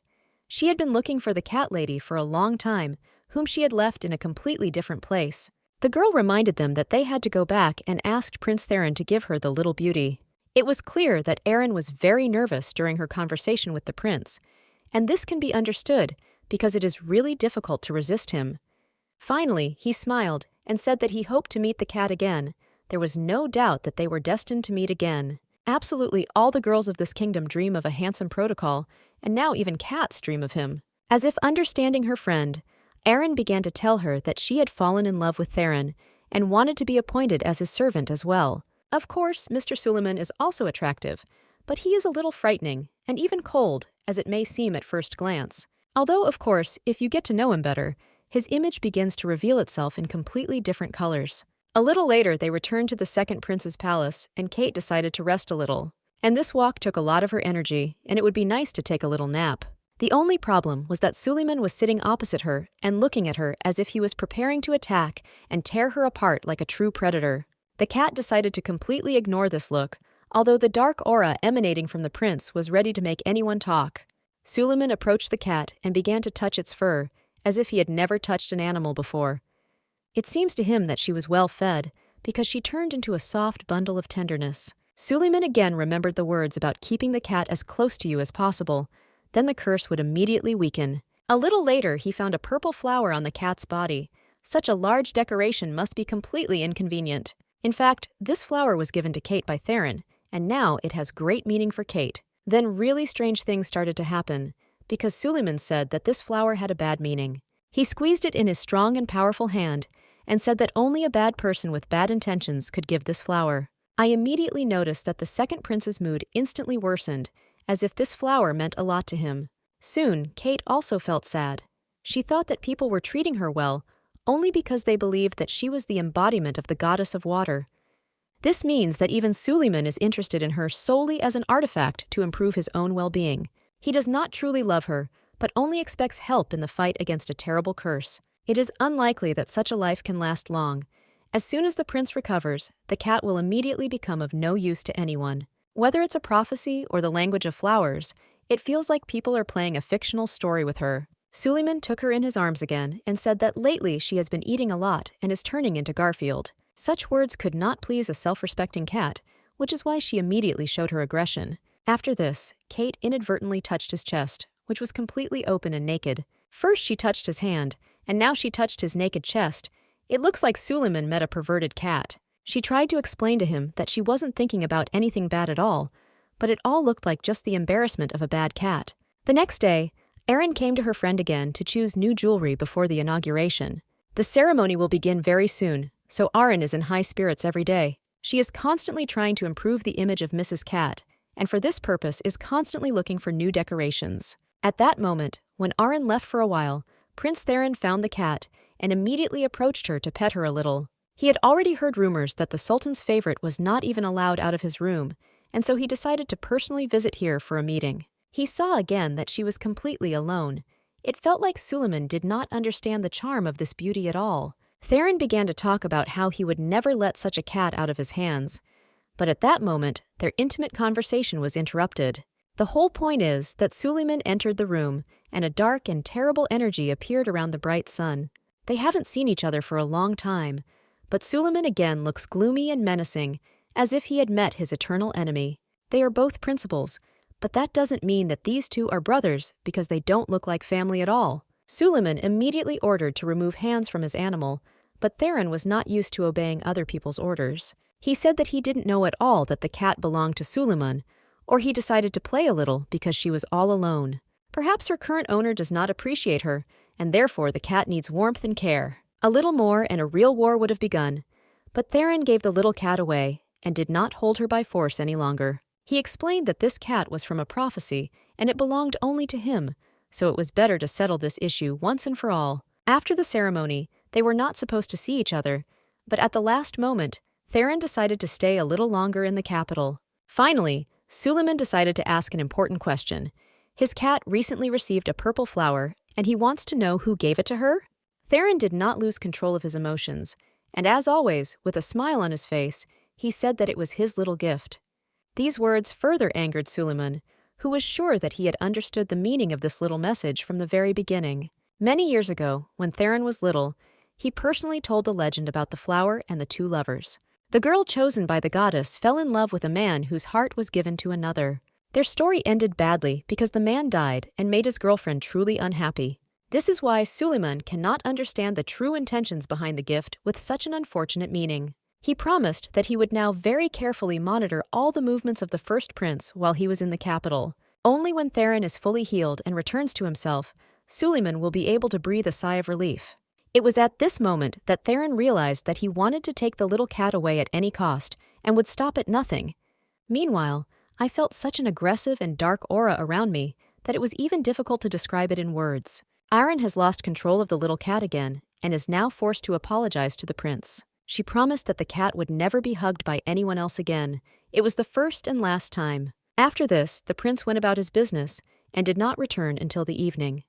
She had been looking for the cat lady for a long time, whom she had left in a completely different place. The girl reminded them that they had to go back and asked Prince Theron to give her the little beauty. It was clear that Erin was very nervous during her conversation with the prince, and this can be understood because it is really difficult to resist him. Finally, he smiled and said that he hoped to meet the cat again. There was no doubt that they were destined to meet again. Absolutely all the girls of this kingdom dream of a handsome protocol, and now even cats dream of him. As if understanding her friend, Erin began to tell her that she had fallen in love with Theron and wanted to be appointed as his servant as well. Of course, Mr. Suleiman is also attractive, but he is a little frightening and even cold, as it may seem at first glance. Although, of course, if you get to know him better, his image begins to reveal itself in completely different colors. A little later, they returned to the second prince's palace, and Kate decided to rest a little. And this walk took a lot of her energy, and it would be nice to take a little nap. The only problem was that Suleiman was sitting opposite her and looking at her as if he was preparing to attack and tear her apart like a true predator. The cat decided to completely ignore this look, although the dark aura emanating from the prince was ready to make anyone talk. Suleiman approached the cat and began to touch its fur, as if he had never touched an animal before. It seems to him that she was well fed, because she turned into a soft bundle of tenderness. Suleiman again remembered the words about keeping the cat as close to you as possible. Then the curse would immediately weaken. A little later, he found a purple flower on the cat's body. Such a large decoration must be completely inconvenient. In fact, this flower was given to Kate by Theron, and now it has great meaning for Kate. Then really strange things started to happen, because Suleiman said that this flower had a bad meaning. He squeezed it in his strong and powerful hand, and said that only a bad person with bad intentions could give this flower. I immediately noticed that the second prince's mood instantly worsened, as if this flower meant a lot to him. Soon, Kate also felt sad. She thought that people were treating her well, only because they believed that she was the embodiment of the goddess of water. This means that even Suleiman is interested in her solely as an artifact to improve his own well-being. He does not truly love her, but only expects help in the fight against a terrible curse. It is unlikely that such a life can last long. As soon as the prince recovers, the cat will immediately become of no use to anyone. Whether it's a prophecy or the language of flowers, it feels like people are playing a fictional story with her. Suleiman took her in his arms again and said that lately she has been eating a lot and is turning into Garfield. Such words could not please a self-respecting cat, which is why she immediately showed her aggression. After this, Kate inadvertently touched his chest, which was completely open and naked. First she touched his hand, and now she touched his naked chest. It looks like Suleiman met a perverted cat. She tried to explain to him that she wasn't thinking about anything bad at all, but it all looked like just the embarrassment of a bad cat. The next day, Erin came to her friend again to choose new jewelry before the inauguration. The ceremony will begin very soon, so Erin is in high spirits every day. She is constantly trying to improve the image of Mrs. Cat, and for this purpose is constantly looking for new decorations. At that moment, when Erin left for a while, Prince Theron found the cat and immediately approached her to pet her a little. He had already heard rumors that the Sultan's favorite was not even allowed out of his room, and so he decided to personally visit here for a meeting. He saw again that she was completely alone. It felt like Suleiman did not understand the charm of this beauty at all. Theron began to talk about how he would never let such a cat out of his hands. But at that moment, their intimate conversation was interrupted. The whole point is that Suleiman entered the room, and a dark and terrible energy appeared around the bright sun. They haven't seen each other for a long time, but Suleiman again looks gloomy and menacing, as if he had met his eternal enemy. They are both principals, but that doesn't mean that these two are brothers because they don't look like family at all. Suleiman immediately ordered to remove hands from his animal, but Theron was not used to obeying other people's orders. He said that he didn't know at all that the cat belonged to Suleiman, or he decided to play a little because she was all alone. Perhaps her current owner does not appreciate her, and therefore the cat needs warmth and care. A little more and a real war would have begun, but Theron gave the little cat away and did not hold her by force any longer. He explained that this cat was from a prophecy and it belonged only to him, so it was better to settle this issue once and for all. After the ceremony, they were not supposed to see each other, but at the last moment, Theron decided to stay a little longer in the capital. Finally, Suleiman decided to ask an important question. His cat recently received a purple flower, and he wants to know who gave it to her? Theron did not lose control of his emotions, and as always, with a smile on his face, he said that it was his little gift. These words further angered Suleiman, who was sure that he had understood the meaning of this little message from the very beginning. Many years ago, when Theron was little, he personally told the legend about the flower and the two lovers. The girl chosen by the goddess fell in love with a man whose heart was given to another. Their story ended badly because the man died and made his girlfriend truly unhappy. This is why Suleiman cannot understand the true intentions behind the gift with such an unfortunate meaning. He promised that he would now very carefully monitor all the movements of the first prince while he was in the capital. Only when Theron is fully healed and returns to himself, Suleiman will be able to breathe a sigh of relief. It was at this moment that Theron realized that he wanted to take the little cat away at any cost and would stop at nothing. Meanwhile, I felt such an aggressive and dark aura around me that it was even difficult to describe it in words. Erin has lost control of the little cat again and is now forced to apologize to the prince. She promised that the cat would never be hugged by anyone else again. It was the first and last time. After this, the prince went about his business and did not return until the evening.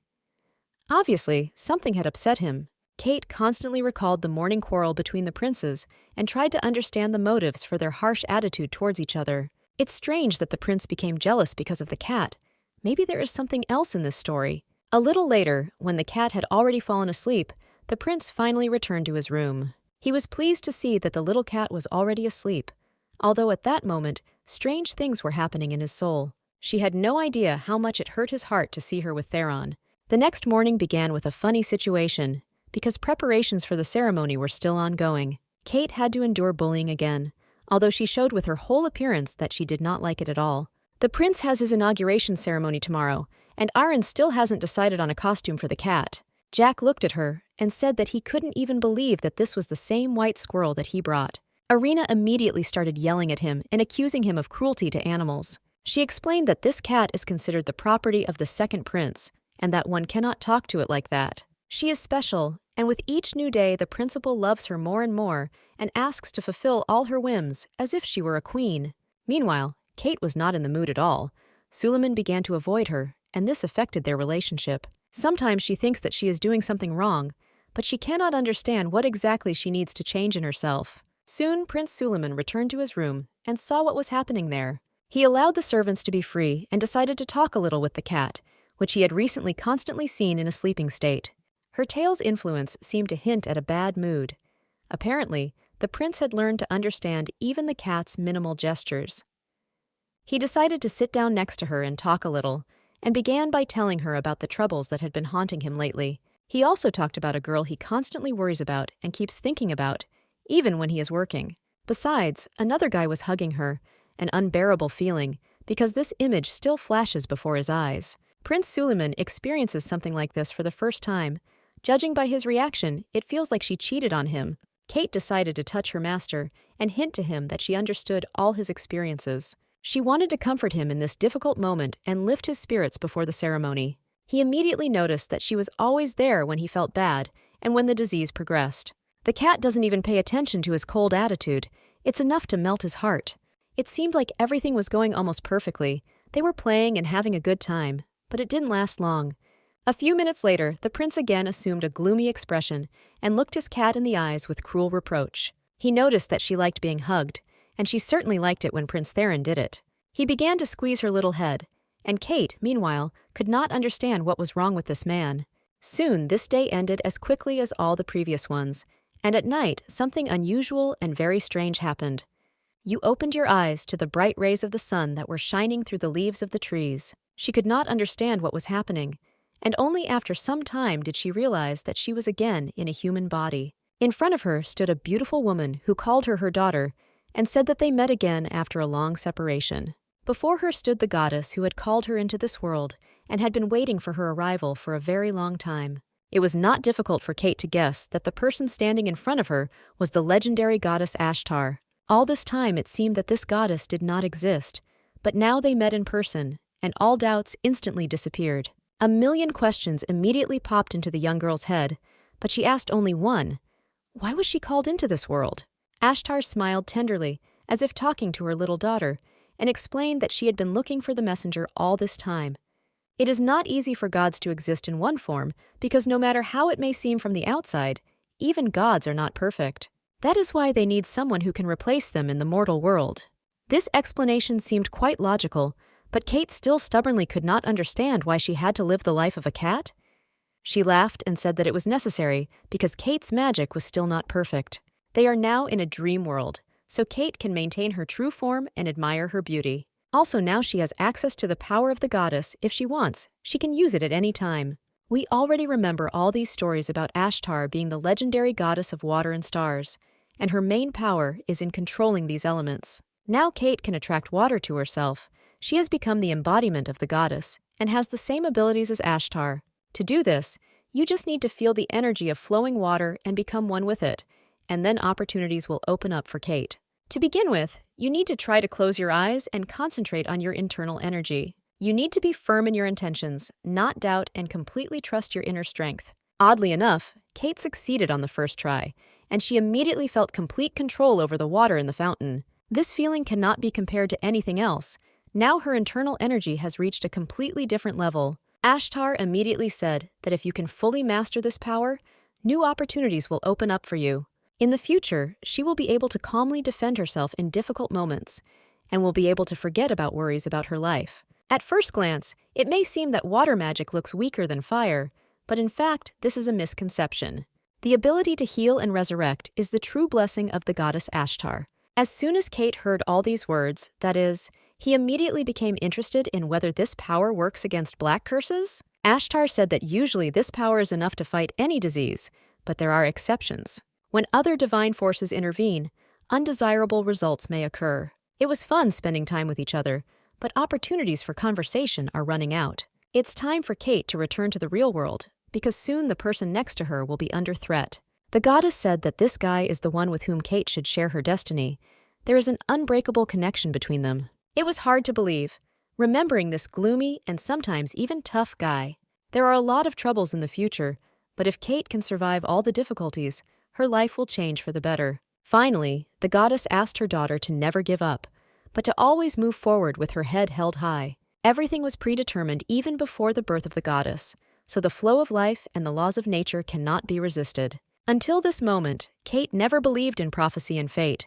Obviously, something had upset him. Kate constantly recalled the morning quarrel between the princes and tried to understand the motives for their harsh attitude towards each other. It's strange that the prince became jealous because of the cat. Maybe there is something else in this story. A little later, when the cat had already fallen asleep, the prince finally returned to his room. He was pleased to see that the little cat was already asleep, although at that moment, strange things were happening in his soul. She had no idea how much it hurt his heart to see her with Theron. The next morning began with a funny situation, because preparations for the ceremony were still ongoing. Kate had to endure bullying again, although she showed with her whole appearance that she did not like it at all. The prince has his inauguration ceremony tomorrow, and Aaron still hasn't decided on a costume for the cat. Jack looked at her and said that he couldn't even believe that this was the same white squirrel that he brought. Irina immediately started yelling at him and accusing him of cruelty to animals. She explained that this cat is considered the property of the second prince, and that one cannot talk to it like that. She is special, and with each new day the principal loves her more and more and asks to fulfill all her whims as if she were a queen. Meanwhile, Kate was not in the mood at all. Suleiman began to avoid her, and this affected their relationship. Sometimes she thinks that she is doing something wrong, but she cannot understand what exactly she needs to change in herself. Soon Prince Suleiman returned to his room and saw what was happening there. He allowed the servants to be free and decided to talk a little with the cat, which he had recently constantly seen in a sleeping state. Her tail's influence seemed to hint at a bad mood. Apparently, the prince had learned to understand even the cat's minimal gestures. He decided to sit down next to her and talk a little, and began by telling her about the troubles that had been haunting him lately. He also talked about a girl he constantly worries about and keeps thinking about, even when he is working. Besides, another guy was hugging her, an unbearable feeling, because this image still flashes before his eyes. Prince Suleiman experiences something like this for the first time. Judging by his reaction, it feels like she cheated on him. Kate decided to touch her master and hint to him that she understood all his experiences. She wanted to comfort him in this difficult moment and lift his spirits before the ceremony. He immediately noticed that she was always there when he felt bad and when the disease progressed. The cat doesn't even pay attention to his cold attitude. It's enough to melt his heart. It seemed like everything was going almost perfectly. They were playing and having a good time, but it didn't last long. A few minutes later, the prince again assumed a gloomy expression and looked his cat in the eyes with cruel reproach. He noticed that she liked being hugged, and she certainly liked it when Prince Theron did it. He began to squeeze her little head, and Kate, meanwhile, could not understand what was wrong with this man. Soon, this day ended as quickly as all the previous ones, and at night, something unusual and very strange happened. You opened your eyes to the bright rays of the sun that were shining through the leaves of the trees. She could not understand what was happening, and only after some time did she realize that she was again in a human body. In front of her stood a beautiful woman who called her daughter and said that they met again after a long separation. Before her stood the goddess who had called her into this world and had been waiting for her arrival for a very long time. It was not difficult for Kate to guess that the person standing in front of her was the legendary goddess Ashtar. All this time it seemed that this goddess did not exist, but now they met in person, and all doubts instantly disappeared. A million questions immediately popped into the young girl's head, but she asked only one. Why was she called into this world? Ashtar smiled tenderly, as if talking to her little daughter, and explained that she had been looking for the messenger all this time. It is not easy for gods to exist in one form, because no matter how it may seem from the outside, even gods are not perfect. That is why they need someone who can replace them in the mortal world. This explanation seemed quite logical, but Kate still stubbornly could not understand why she had to live the life of a cat. She laughed and said that it was necessary because Kate's magic was still not perfect. They are now in a dream world, so Kate can maintain her true form and admire her beauty. Also, now she has access to the power of the goddess. If she wants, she can use it at any time. We already remember all these stories about Ashtar being the legendary goddess of water and stars, and her main power is in controlling these elements. Now Kate can attract water to herself. She has become the embodiment of the goddess and has the same abilities as Ashtar. To do this, you just need to feel the energy of flowing water and become one with it, and then opportunities will open up for Kate. To begin with, you need to try to close your eyes and concentrate on your internal energy. You need to be firm in your intentions, not doubt, and completely trust your inner strength. Oddly enough, Kate succeeded on the first try, and she immediately felt complete control over the water in the fountain. This feeling cannot be compared to anything else. Now her internal energy has reached a completely different level. Ashtar immediately said that if you can fully master this power, new opportunities will open up for you. In the future, she will be able to calmly defend herself in difficult moments, and will be able to forget about worries about her life. At first glance, it may seem that water magic looks weaker than fire, but in fact, this is a misconception. The ability to heal and resurrect is the true blessing of the goddess Ashtar. As soon as Kate heard all these words, that is, he immediately became interested in whether this power works against black curses. Ashtar said that usually this power is enough to fight any disease, but there are exceptions. When other divine forces intervene, undesirable results may occur. It was fun spending time with each other, but opportunities for conversation are running out. It's time for Kate to return to the real world, because soon the person next to her will be under threat. The goddess said that this guy is the one with whom Kate should share her destiny. There is an unbreakable connection between them. It was hard to believe, remembering this gloomy and sometimes even tough guy. There are a lot of troubles in the future, but if Kate can survive all the difficulties, her life will change for the better. Finally, the goddess asked her daughter to never give up, but to always move forward with her head held high. Everything was predetermined even before the birth of the goddess, so the flow of life and the laws of nature cannot be resisted. Until this moment, Kate never believed in prophecy and fate,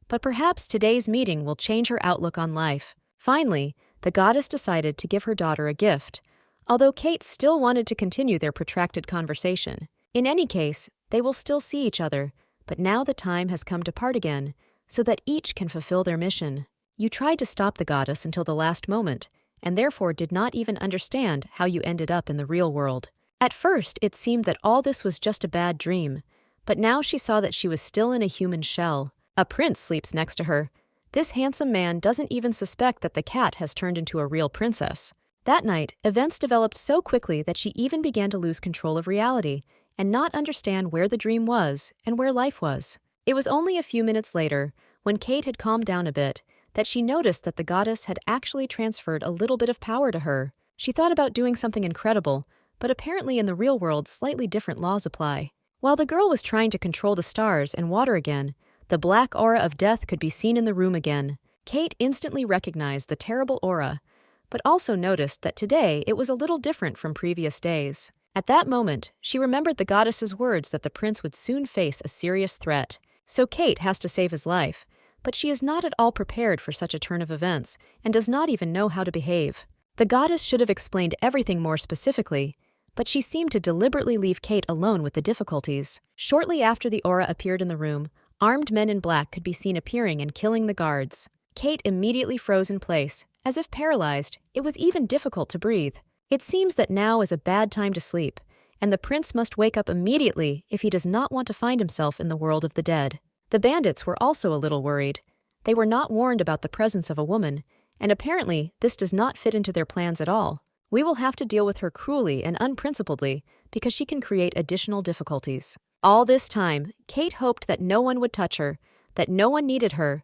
but perhaps today's meeting will change her outlook on life. Finally, the goddess decided to give her daughter a gift, although Kate still wanted to continue their protracted conversation. In any case, they will still see each other, but now the time has come to part again, so that each can fulfill their mission. You tried to stop the goddess until the last moment, and therefore did not even understand how you ended up in the real world. At first, it seemed that all this was just a bad dream, but now she saw that she was still in a human shell. A prince sleeps next to her. This handsome man doesn't even suspect that the cat has turned into a real princess. That night, events developed so quickly that she even began to lose control of reality and not understand where the dream was and where life was. It was only a few minutes later, when Kate had calmed down a bit, that she noticed that the goddess had actually transferred a little bit of power to her. She thought about doing something incredible, but apparently in the real world slightly different laws apply. While the girl was trying to control the stars and water again, the black aura of death could be seen in the room again. Kate instantly recognized the terrible aura, but also noticed that today it was a little different from previous days. At that moment, she remembered the goddess's words that the prince would soon face a serious threat. So Kate has to save his life, but she is not at all prepared for such a turn of events and does not even know how to behave. The goddess should have explained everything more specifically, but she seemed to deliberately leave Kate alone with the difficulties. Shortly after the aura appeared in the room, armed men in black could be seen appearing and killing the guards. Kate immediately froze in place. As if paralyzed, it was even difficult to breathe. It seems that now is a bad time to sleep, and the prince must wake up immediately if he does not want to find himself in the world of the dead. The bandits were also a little worried. They were not warned about the presence of a woman, and apparently this does not fit into their plans at all. We will have to deal with her cruelly and unprincipledly because she can create additional difficulties. All this time, Kate hoped that no one would touch her, that no one needed her,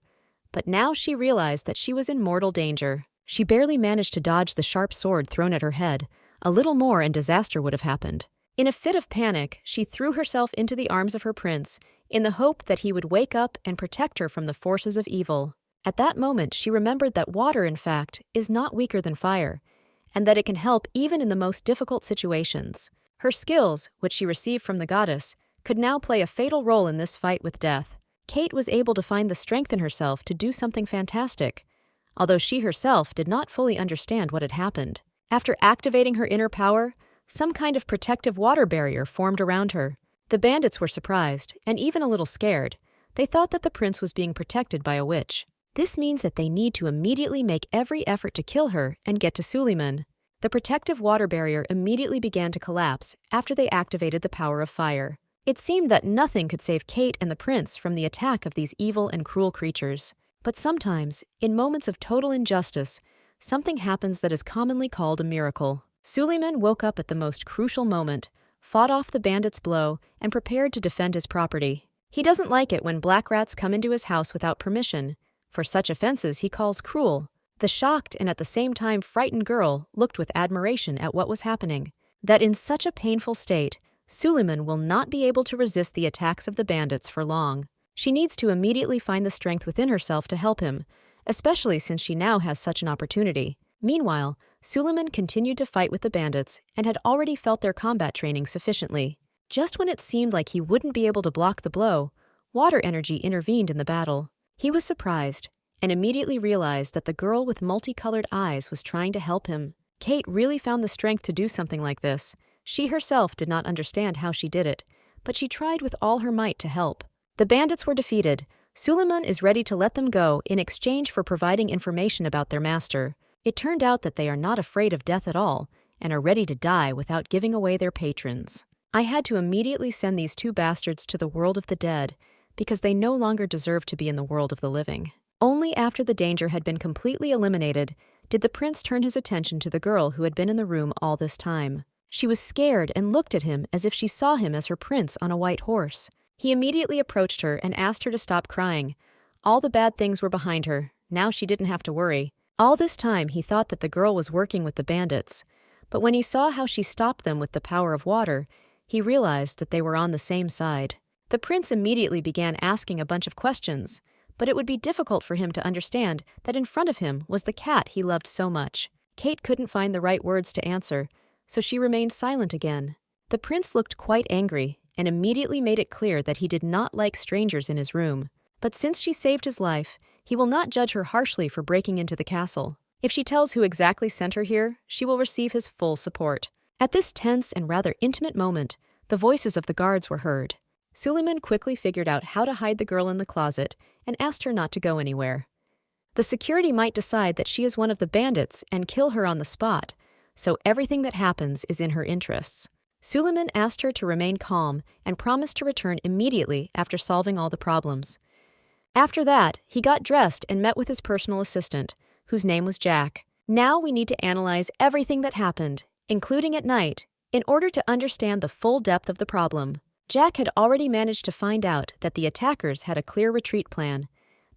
but now she realized that she was in mortal danger. She barely managed to dodge the sharp sword thrown at her head. A little more and disaster would have happened. In a fit of panic, she threw herself into the arms of her prince, in the hope that he would wake up and protect her from the forces of evil. At that moment, she remembered that water, in fact, is not weaker than fire, and that it can help even in the most difficult situations. Her skills, which she received from the goddess, could now play a fatal role in this fight with death. Kate was able to find the strength in herself to do something fantastic, although she herself did not fully understand what had happened. After activating her inner power, some kind of protective water barrier formed around her. The bandits were surprised, and even a little scared. They thought that the prince was being protected by a witch. This means that they need to immediately make every effort to kill her and get to Suleiman. The protective water barrier immediately began to collapse after they activated the power of fire. It seemed that nothing could save Kate and the prince from the attack of these evil and cruel creatures. But sometimes, in moments of total injustice, something happens that is commonly called a miracle. Suleiman woke up at the most crucial moment, fought off the bandit's blow, and prepared to defend his property. He doesn't like it when black rats come into his house without permission. For such offenses he calls cruel. The shocked and at the same time frightened girl looked with admiration at what was happening. That in such a painful state, Suleiman will not be able to resist the attacks of the bandits for long. She needs to immediately find the strength within herself to help him, especially since she now has such an opportunity. Meanwhile, Suleiman continued to fight with the bandits and had already felt their combat training sufficiently. Just when it seemed like he wouldn't be able to block the blow, water energy intervened in the battle. He was surprised. and immediately realized that the girl with multicolored eyes was trying to help him. Kate really found the strength to do something like this. She herself did not understand how she did it, but she tried with all her might to help. The bandits were defeated. Suleiman is ready to let them go in exchange for providing information about their master. It turned out that they are not afraid of death at all and are ready to die without giving away their patrons. I had to immediately send these two bastards to the world of the dead because they no longer deserve to be in the world of the living. Only after the danger had been completely eliminated did the prince turn his attention to the girl who had been in the room all this time. She was scared and looked at him as if she saw him as her prince on a white horse. He immediately approached her and asked her to stop crying. All the bad things were behind her. Now she didn't have to worry. All this time he thought that the girl was working with the bandits, but when he saw how she stopped them with the power of water, he realized that they were on the same side. The prince immediately began asking a bunch of questions, but it would be difficult for him to understand that in front of him was the cat he loved so much. Kate couldn't find the right words to answer, so she remained silent again. The prince looked quite angry and immediately made it clear that he did not like strangers in his room. But since she saved his life, he will not judge her harshly for breaking into the castle. If she tells who exactly sent her here, she will receive his full support. At this tense and rather intimate moment, the voices of the guards were heard. Suleiman quickly figured out how to hide the girl in the closet and asked her not to go anywhere. The security might decide that she is one of the bandits and kill her on the spot, so everything that happens is in her interests. Suleiman asked her to remain calm and promised to return immediately after solving all the problems. After that, he got dressed and met with his personal assistant, whose name was Jack. Now we need to analyze everything that happened, including at night, in order to understand the full depth of the problem. Jack had already managed to find out that the attackers had a clear retreat plan.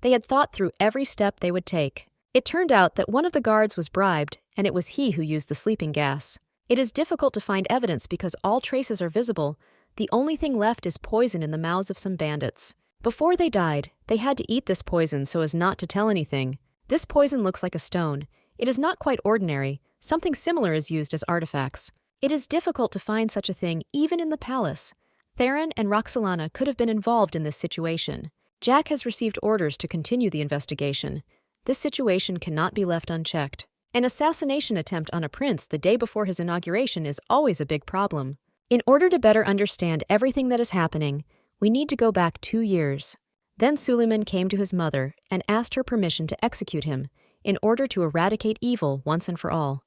They had thought through every step they would take. It turned out that one of the guards was bribed, and it was he who used the sleeping gas. It is difficult to find evidence because all traces are visible. The only thing left is poison in the mouths of some bandits. Before they died, they had to eat this poison so as not to tell anything. This poison looks like a stone. It is not quite ordinary. Something similar is used as artifacts. It is difficult to find such a thing even in the palace. Theron and Roxolana could have been involved in this situation. Jack has received orders to continue the investigation. This situation cannot be left unchecked. An assassination attempt on a prince the day before his inauguration is always a big problem. In order to better understand everything that is happening, we need to go back 2 years. Then Suleiman came to his mother and asked her permission to execute him in order to eradicate evil once and for all.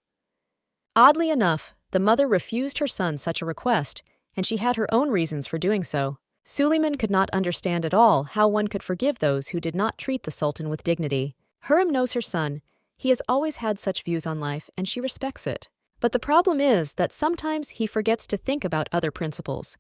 Oddly enough, the mother refused her son such a request, and she had her own reasons for doing so. Suleiman could not understand at all how one could forgive those who did not treat the sultan with dignity. Hurrem knows her son. He has always had such views on life, and she respects it. But the problem is that sometimes he forgets to think about other principles.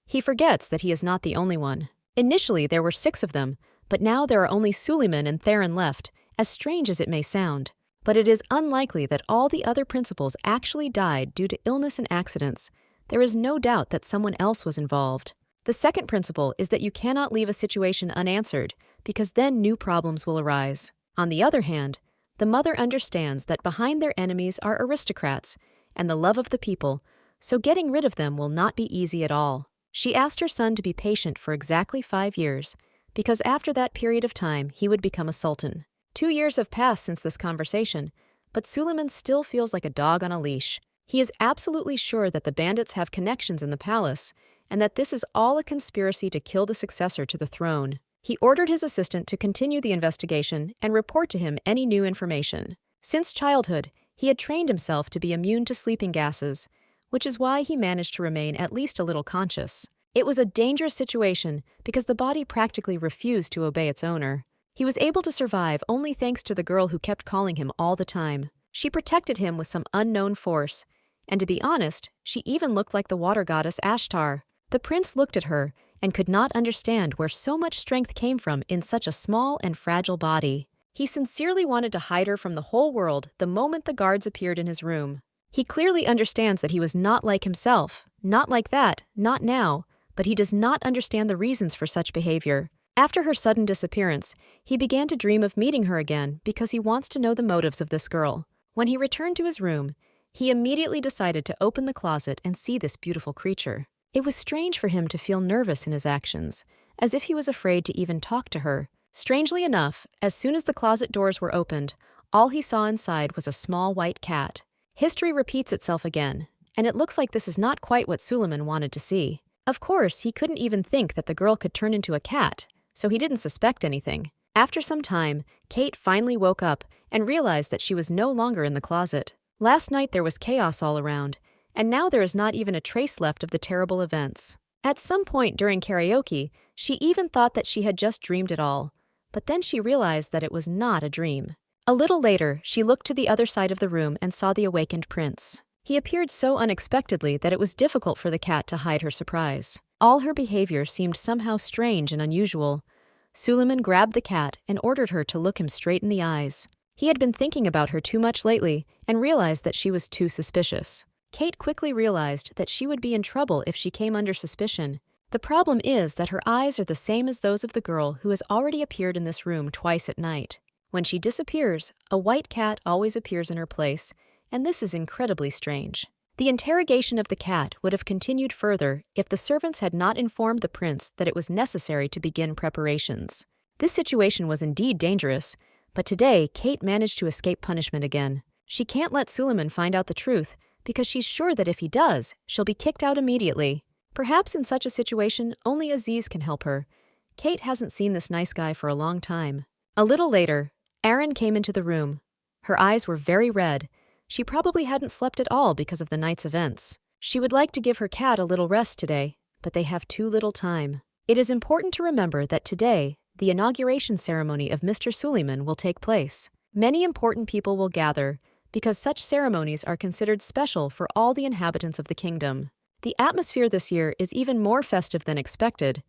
He forgets that he is not the only one. Initially, there were 6 of them, but now there are only Suleiman and Theron left, as strange as it may sound. But it is unlikely that all the other principals actually died due to illness and accidents. There is no doubt that someone else was involved. The second principle is that you cannot leave a situation unanswered, because then new problems will arise. On the other hand, the mother understands that behind their enemies are aristocrats and the love of the people, so getting rid of them will not be easy at all. She asked her son to be patient for exactly 5 years, because after that period of time he would become a sultan. 2 years have passed since this conversation, but Suleiman still feels like a dog on a leash. He is absolutely sure that the bandits have connections in the palace, and that this is all a conspiracy to kill the successor to the throne. He ordered his assistant to continue the investigation and report to him any new information. Since childhood, he had trained himself to be immune to sleeping gases, which is why he managed to remain at least a little conscious. It was a dangerous situation because the body practically refused to obey its owner. He was able to survive only thanks to the girl who kept calling him all the time. She protected him with some unknown force, and to be honest, she even looked like the water goddess Ashtar. The prince looked at her and could not understand where so much strength came from in such a small and fragile body. He sincerely wanted to hide her from the whole world the moment the guards appeared in his room. He clearly understands that he was not like himself, not like that, not now, but he does not understand the reasons for such behavior. After her sudden disappearance, he began to dream of meeting her again because he wants to know the motives of this girl. When he returned to his room, he immediately decided to open the closet and see this beautiful creature. It was strange for him to feel nervous in his actions, as if he was afraid to even talk to her. Strangely enough, as soon as the closet doors were opened, all he saw inside was a small white cat. History repeats itself again, and it looks like this is not quite what Suleiman wanted to see. Of course, he couldn't even think that the girl could turn into a cat, so he didn't suspect anything. After some time, Kate finally woke up and realized that she was no longer in the closet. Last night there was chaos all around, and now there is not even a trace left of the terrible events. At some point during karaoke, she even thought that she had just dreamed it all, but then she realized that it was not a dream. A little later, she looked to the other side of the room and saw the awakened prince. He appeared so unexpectedly that it was difficult for the cat to hide her surprise. All her behavior seemed somehow strange and unusual. Suleiman grabbed the cat and ordered her to look him straight in the eyes. He had been thinking about her too much lately and realized that she was too suspicious. Kate quickly realized that she would be in trouble if she came under suspicion. The problem is that her eyes are the same as those of the girl who has already appeared in this room twice at night. When she disappears, a white cat always appears in her place, and this is incredibly strange. The interrogation of the cat would have continued further if the servants had not informed the prince that it was necessary to begin preparations. This situation was indeed dangerous, but today Kate managed to escape punishment again. She can't let Suleiman find out the truth, because she's sure that if he does, she'll be kicked out immediately. Perhaps in such a situation, only Aziz can help her. Kate hasn't seen this nice guy for a long time. A little later, Erin came into the room. Her eyes were very red. She probably hadn't slept at all because of the night's events. She would like to give her cat a little rest today, but they have too little time. It is important to remember that today, the inauguration ceremony of Mr. Suleiman will take place. Many important people will gather, because such ceremonies are considered special for all the inhabitants of the kingdom. The atmosphere this year is even more festive than expected.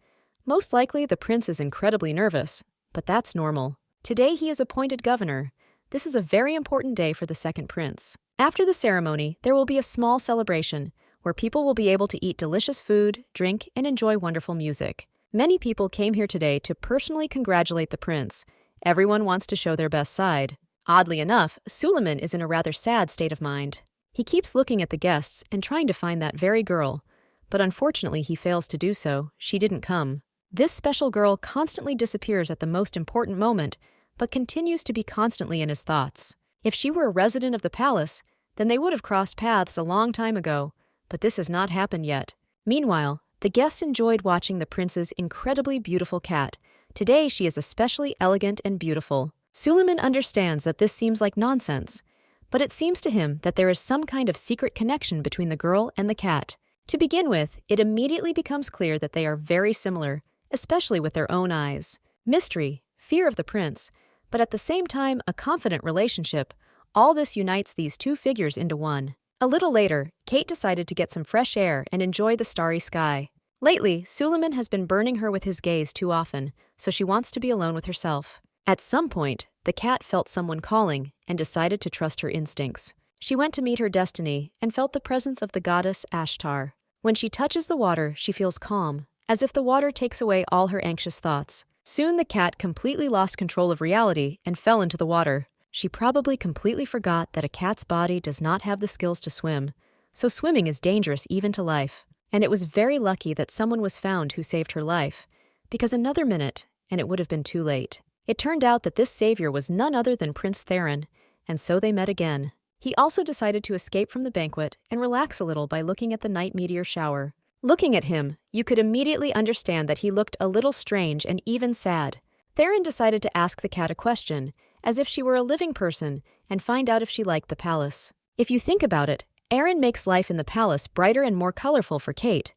Most likely the prince is incredibly nervous, but that's normal. Today he is appointed governor. This is a very important day for the second prince. After the ceremony, there will be a small celebration where people will be able to eat delicious food, drink, and enjoy wonderful music. Many people came here today to personally congratulate the prince. Everyone wants to show their best side. Oddly enough, Suleiman is in a rather sad state of mind. He keeps looking at the guests and trying to find that very girl, but unfortunately he fails to do so. She didn't come. This special girl constantly disappears at the most important moment, but continues to be constantly in his thoughts. If she were a resident of the palace, then they would have crossed paths a long time ago, but this has not happened yet. Meanwhile, the guests enjoyed watching the prince's incredibly beautiful cat. Today she is especially elegant and beautiful. Suleiman understands that this seems like nonsense, but it seems to him that there is some kind of secret connection between the girl and the cat. To begin with, it immediately becomes clear that they are very similar, especially with their own eyes. Mystery, fear of the prince, but at the same time a confident relationship, all this unites these two figures into one. A little later, Kate decided to get some fresh air and enjoy the starry sky. Lately, Suleiman has been burning her with his gaze too often, so she wants to be alone with herself. At some point, the cat felt someone calling and decided to trust her instincts. She went to meet her destiny and felt the presence of the goddess Ashtar. When she touches the water, she feels calm, as if the water takes away all her anxious thoughts. Soon the cat completely lost control of reality and fell into the water. She probably completely forgot that a cat's body does not have the skills to swim, so swimming is dangerous even to life. And it was very lucky that someone was found who saved her life, because another minute, and it would have been too late. It turned out that this savior was none other than Prince Theron, and so they met again. He also decided to escape from the banquet and relax a little by looking at the night meteor shower. Looking at him, you could immediately understand that he looked a little strange and even sad. Theron decided to ask the cat a question, as if she were a living person, and find out if she liked the palace. If you think about it, Erin makes life in the palace brighter and more colorful for Kate.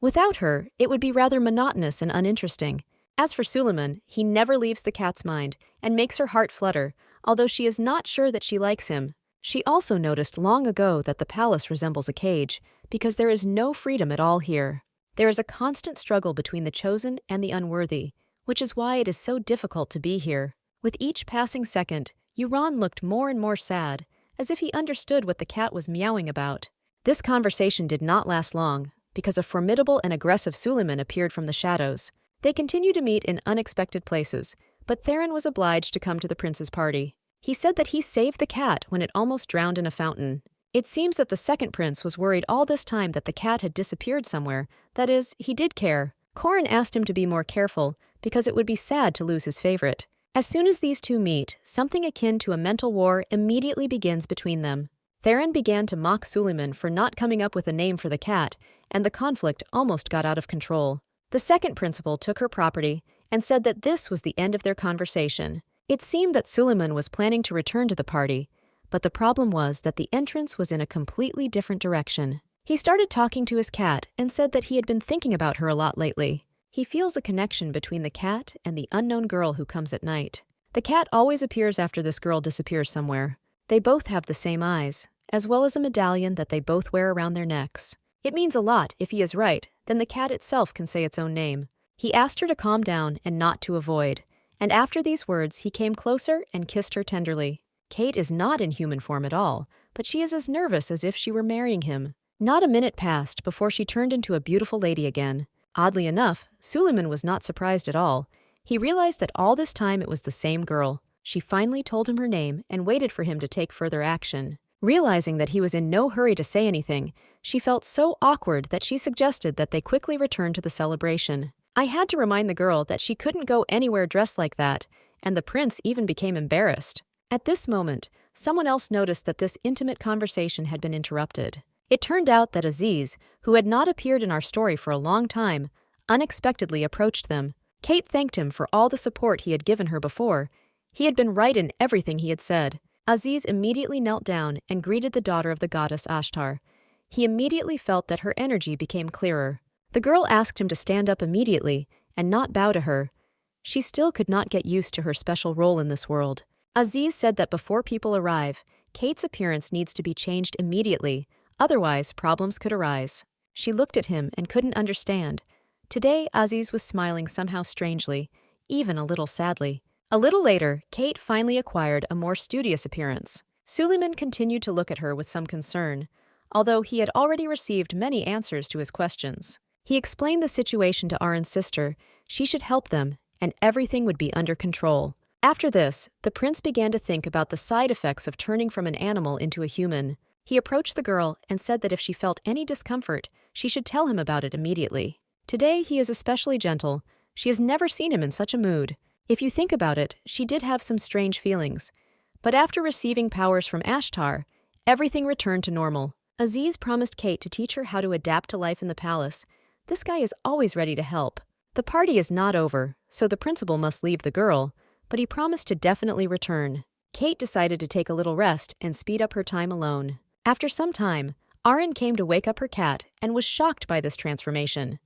Without her, it would be rather monotonous and uninteresting. As for Suleiman, he never leaves the cat's mind and makes her heart flutter, although she is not sure that she likes him. She also noticed long ago that the palace resembles a cage, because there is no freedom at all here. There is a constant struggle between the chosen and the unworthy, which is why it is so difficult to be here. With each passing second, Euron looked more and more sad, as if he understood what the cat was meowing about. This conversation did not last long, because a formidable and aggressive Suleiman appeared from the shadows. They continued to meet in unexpected places, but Theron was obliged to come to the prince's party. He said that he saved the cat when it almost drowned in a fountain. It seems that the second prince was worried all this time that the cat had disappeared somewhere. That is, he did care, Corin asked him to be more careful because it would be sad to lose his favorite. As soon as these two meet, something akin to a mental war immediately begins between them. Theron began to mock Suleiman for not coming up with a name for the cat, and the conflict almost got out of control. The second principal took her property and said that this was the end of their conversation. It seemed that Suleiman was planning to return to the party, but the problem was that the entrance was in a completely different direction. He started talking to his cat and said that he had been thinking about her a lot lately. He feels a connection between the cat and the unknown girl who comes at night. The cat always appears after this girl disappears somewhere. They both have the same eyes, as well as a medallion that they both wear around their necks. It means a lot. If he is right, then the cat itself can say its own name. He asked her to calm down and not to avoid, and after these words he came closer and kissed her tenderly. Kate is not in human form at all, but she is as nervous as if she were marrying him. Not a minute passed before she turned into a beautiful lady again. Oddly enough, Suleiman was not surprised at all. He realized that all this time it was the same girl. She finally told him her name and waited for him to take further action. Realizing that he was in no hurry to say anything, she felt so awkward that she suggested that they quickly return to the celebration. I had to remind the girl that she couldn't go anywhere dressed like that, and the prince even became embarrassed. At this moment, someone else noticed that this intimate conversation had been interrupted. It turned out that Aziz, who had not appeared in our story for a long time, unexpectedly approached them. Kate thanked him for all the support he had given her before. He had been right in everything he had said. Aziz immediately knelt down and greeted the daughter of the goddess Ashtar. He immediately felt that her energy became clearer. The girl asked him to stand up immediately and not bow to her. She still could not get used to her special role in this world. Aziz said that before people arrive, Kate's appearance needs to be changed immediately, otherwise problems could arise. She looked at him and couldn't understand. Today, Aziz was smiling somehow strangely, even a little sadly. A little later, Kate finally acquired a more studious appearance. Suleiman continued to look at her with some concern, although he had already received many answers to his questions. He explained the situation to Arin's sister. She should help them, and everything would be under control. After this, the prince began to think about the side effects of turning from an animal into a human. He approached the girl and said that if she felt any discomfort, she should tell him about it immediately. Today, he is especially gentle. She has never seen him in such a mood. If you think about it, she did have some strange feelings. But after receiving powers from Ashtar, everything returned to normal. Aziz promised Kate to teach her how to adapt to life in the palace. This guy is always ready to help. The party is not over, so the principal must leave the girl, but he promised to definitely return. Kate decided to take a little rest and speed up her time alone. After some time, Arin came to wake up her cat and was shocked by this transformation.